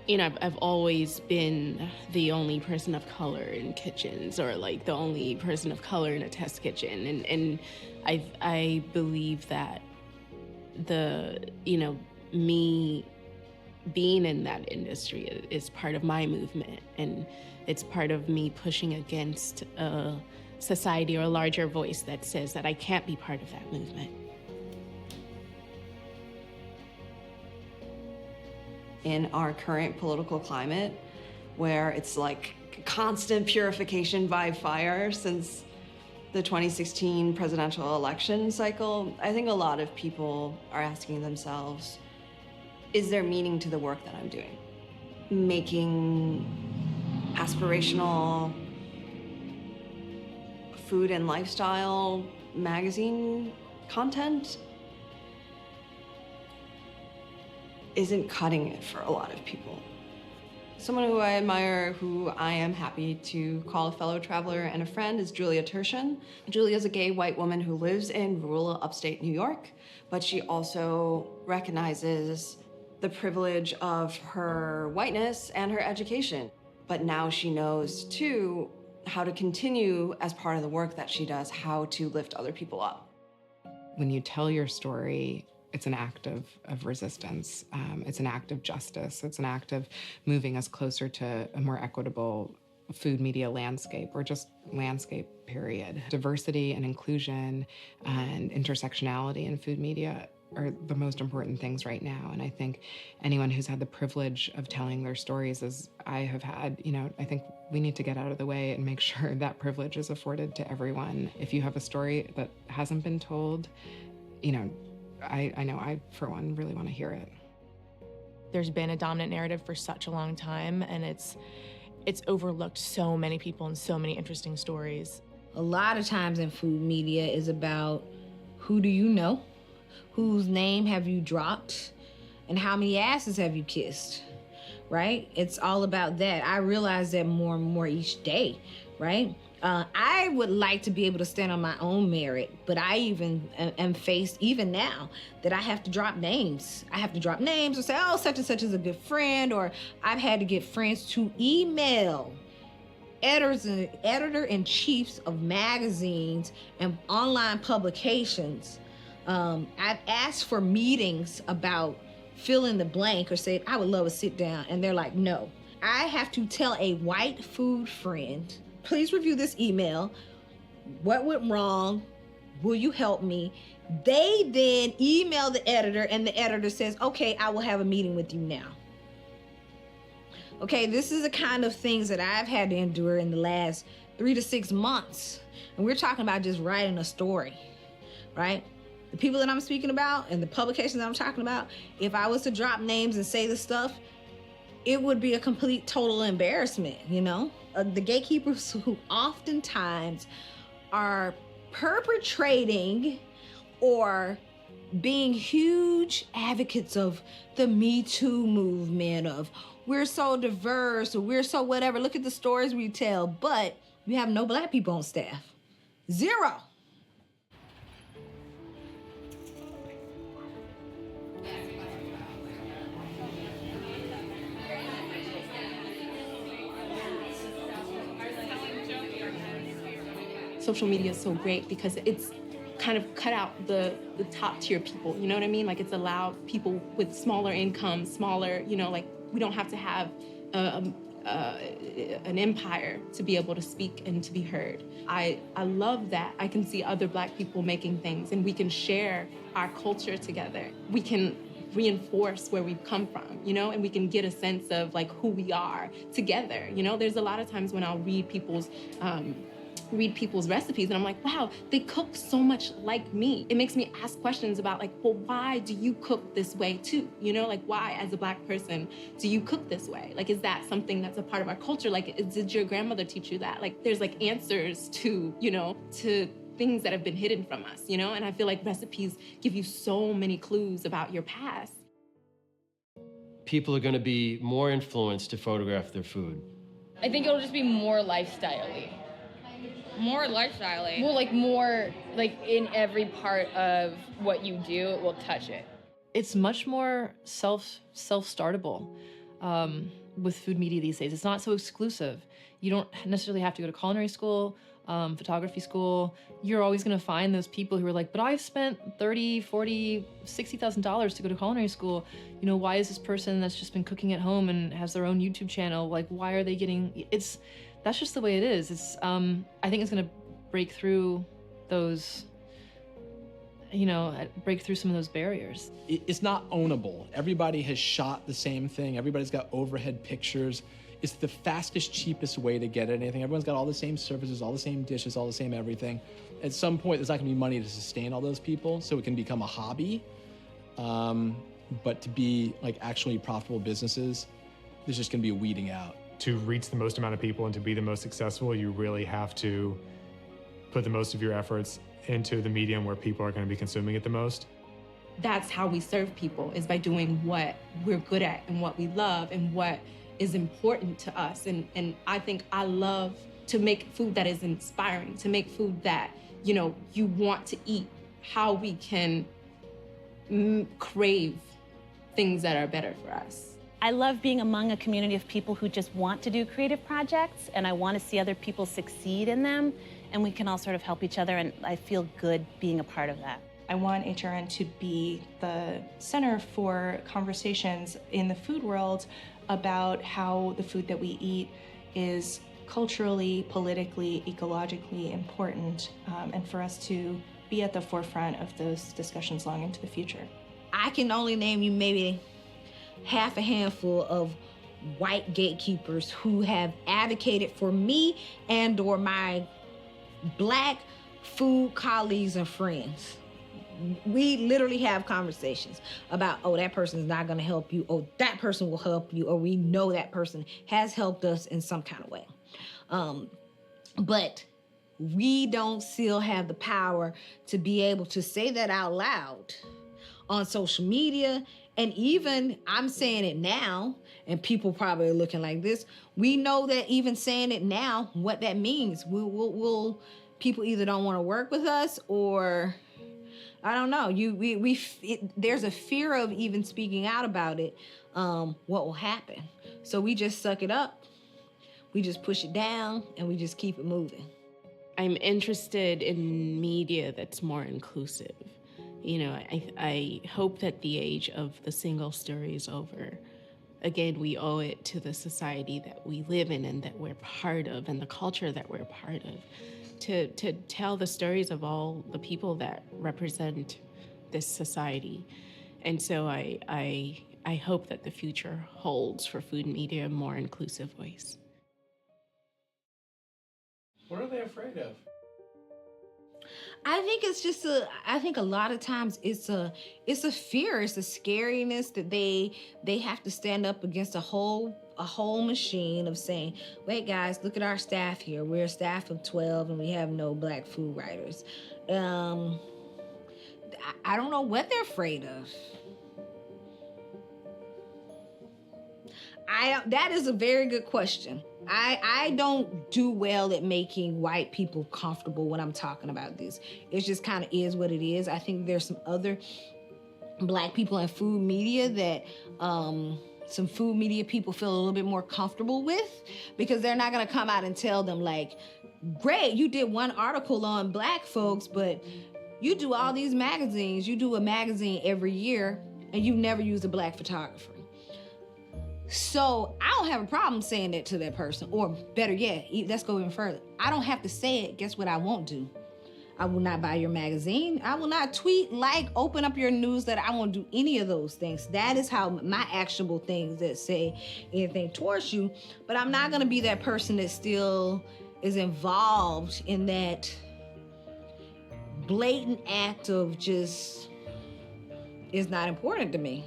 I've always been the only person of color in kitchens, or like the only person of color in a test kitchen, and I believe that me being in that industry is part of my movement, and it's part of me pushing against a society or a larger voice that says that I can't be part of that movement. In our current political climate, where it's like constant purification by fire since the 2016 presidential election cycle, I think a lot of people are asking themselves, is there meaning to the work that I'm doing? Making aspirational food and lifestyle magazine content isn't cutting it for a lot of people. Someone who I admire, who I am happy to call a fellow traveler and a friend, is Julia Turshen. Julia is a gay white woman who lives in rural upstate New York, but she also recognizes the privilege of her whiteness and her education. But now she knows, too, how to continue, as part of the work that she does, how to lift other people up. When you tell your story, it's an act of resistance. It's an act of justice. It's an act of moving us closer to a more equitable food media landscape, or just landscape, period. Diversity and inclusion and intersectionality in food media are the most important things right now. And I think anyone who's had the privilege of telling their stories, as I have had, I think we need to get out of the way and make sure that privilege is afforded to everyone. If you have a story that hasn't been told, I know I, for one, really want to hear it. There's been a dominant narrative for such a long time, and it's overlooked so many people and so many interesting stories. A lot of times in food media is about who do you know, whose name have you dropped, and how many asses have you kissed, right? It's all about that. I realize that more and more each day, right? I would like to be able to stand on my own merit, but I even am faced, even now, that I have to drop names. I have to drop names or say, oh, such and such is a good friend, or I've had to get friends to email editor-in-chiefs of magazines and online publications. I've asked for meetings about fill in the blank, or said, I would love to sit down, and they're like, no. I have to tell a white food friend, please review this email. What went wrong? Will you help me? They then email the editor, and the editor says, okay, I will have a meeting with you now. Okay, this is the kind of things that I've had to endure in the last 3 to 6 months. And we're talking about just writing a story, right? The people that I'm speaking about and the publications that I'm talking about, if I was to drop names and say the stuff, it would be a complete total embarrassment, The gatekeepers who oftentimes are perpetrating or being huge advocates of the Me Too movement, of we're so diverse or we're so whatever, look at the stories we tell, but we have no Black people on staff. 0. Social media is so great because it's kind of cut out the top tier people, you know what I mean? Like it's allowed people with smaller incomes, smaller, you know, like we don't have to have an empire to be able to speak and to be heard. I love that I can see other Black people making things and we can share our culture together. We can reinforce where we've come from, you know, and we can get a sense of like who we are together. You know, there's a lot of times when I'll read people's recipes and I'm like, wow, they cook so much like me. It makes me ask questions about like, well, why do you cook this way too? You know, like why as a Black person do you cook this way? Like, is that something that's a part of our culture? Like, did your grandmother teach you that? Like, there's like answers to, you know, to things that have been hidden from us, you know? And I feel like recipes give you so many clues about your past. People are gonna be more influenced to photograph their food. I think it'll just be more lifestyle-y. More lifestyle-y. Well, like more, like in every part of what you do, it will touch it. It's much more self-startable with food media these days. It's not so exclusive. You don't necessarily have to go to culinary school, photography school. You're always gonna find those people who are like, but I've spent $30,000, $40,000, $60,000 to go to culinary school. You know, why is this person that's just been cooking at home and has their own YouTube channel, like why are they getting, that's just the way it is. It's, I think it's gonna break through those, you know, break through some of those barriers. It's not ownable. Everybody has shot the same thing. Everybody's got overhead pictures. It's the fastest, cheapest way to get anything. Everyone's got all the same services, all the same dishes, all the same everything. At some point, there's not gonna be money to sustain all those people, so it can become a hobby. But to be like actually profitable businesses, there's just gonna be a weeding out. To reach the most amount of people and to be the most successful, you really have to put the most of your efforts into the medium where people are going to be consuming it the most. That's how we serve people, is by doing what we're good at and what we love and what is important to us. And I think I love to make food that is inspiring, to make food that, you know, you want to eat, how we can crave things that are better for us. I love being among a community of people who just want to do creative projects, and I want to see other people succeed in them, and we can all sort of help each other, and I feel good being a part of that. I want HRN to be the center for conversations in the food world about how the food that we eat is culturally, politically, ecologically important, and for us to be at the forefront of those discussions long into the future. I can only name you maybe half a handful of white gatekeepers who have advocated for me and or my Black food colleagues and friends. We literally have conversations about, oh, that person is not going to help you, oh, that person will help you, or we know that person has helped us in some kind of way. But we don't still have the power to be able to say that out loud on social media. And even I'm saying it now, and people probably are looking like this. We know that even saying it now, what that means. We'll people either don't want to work with us, or I don't know. There's a fear of even speaking out about it. What will happen? So we just suck it up. We just push it down, and we just keep it moving. I'm interested in media that's more inclusive. You know, I hope that the age of the single story is over. Again, we owe it to the society that we live in and that we're part of, and the culture that we're part of, to tell the stories of all the people that represent this society. And so I hope that the future holds for food media a more inclusive voice. What are they afraid of? I think it's just I think a lot of times it's a fear, it's a scariness that they have to stand up against a whole machine of saying, wait guys, look at our staff here. We're a staff of 12 and we have no Black food writers. I don't know what they're afraid of. That is a very good question. I don't do well at making white people comfortable when I'm talking about this. It just kind of is what it is. I think there's some other Black people in food media that some food media people feel a little bit more comfortable with, because they're not gonna come out and tell them like, great, you did one article on Black folks, but You do all these magazines. You do a magazine every year, and you never use a Black photographer. So I don't have a problem saying that to that person. Or better yet, let's go even further. I don't have to say it. Guess what I won't do? I will not buy your magazine. I will not tweet, like, open up your newsletter. I won't do any of those things. That is how my actionable things that say anything towards you. But I'm not gonna be that person that still is involved in that blatant act of just, is not important to me.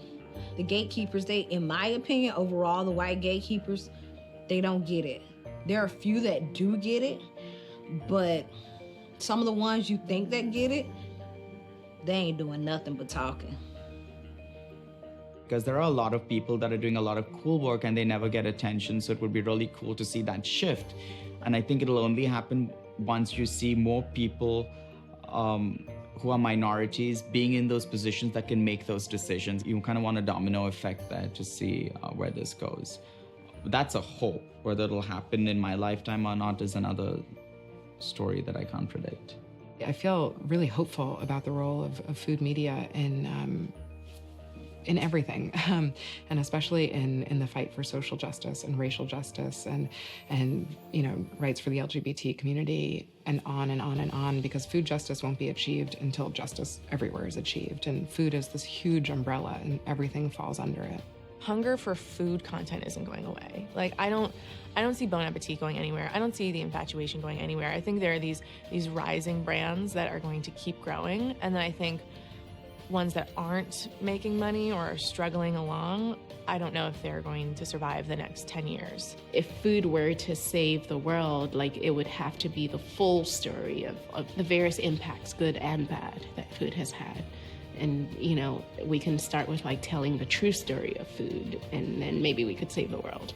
The gatekeepers, in my opinion, overall, the white gatekeepers, they don't get it. There are a few that do get it, but some of the ones you think that get it, they ain't doing nothing but talking. Because there are a lot of people that are doing a lot of cool work and they never get attention, so it would be really cool to see that shift. And I think it'll only happen once you see more people who are minorities being in those positions that can make those decisions. You kind of want a domino effect there to see where this goes. But that's a hope. Whether it'll happen in my lifetime or not is another story that I can't predict. I feel really hopeful about the role of food media in everything, and especially in the fight for social justice and racial justice and rights for the LGBT community, and on and on and on, because food justice won't be achieved until justice everywhere is achieved, and food is this huge umbrella and everything falls under it. Hunger for food content isn't going away. Like, I don't see Bon Appetit going anywhere. I don't see The Infatuation going anywhere. I think there are these rising brands that are going to keep growing, and then I think ones that aren't making money or are struggling along, I don't know if they're going to survive the next 10 years. If food were to save the world, like, it would have to be the full story of the various impacts, good and bad, that food has had. And, we can start with, like, telling the true story of food, and then maybe we could save the world.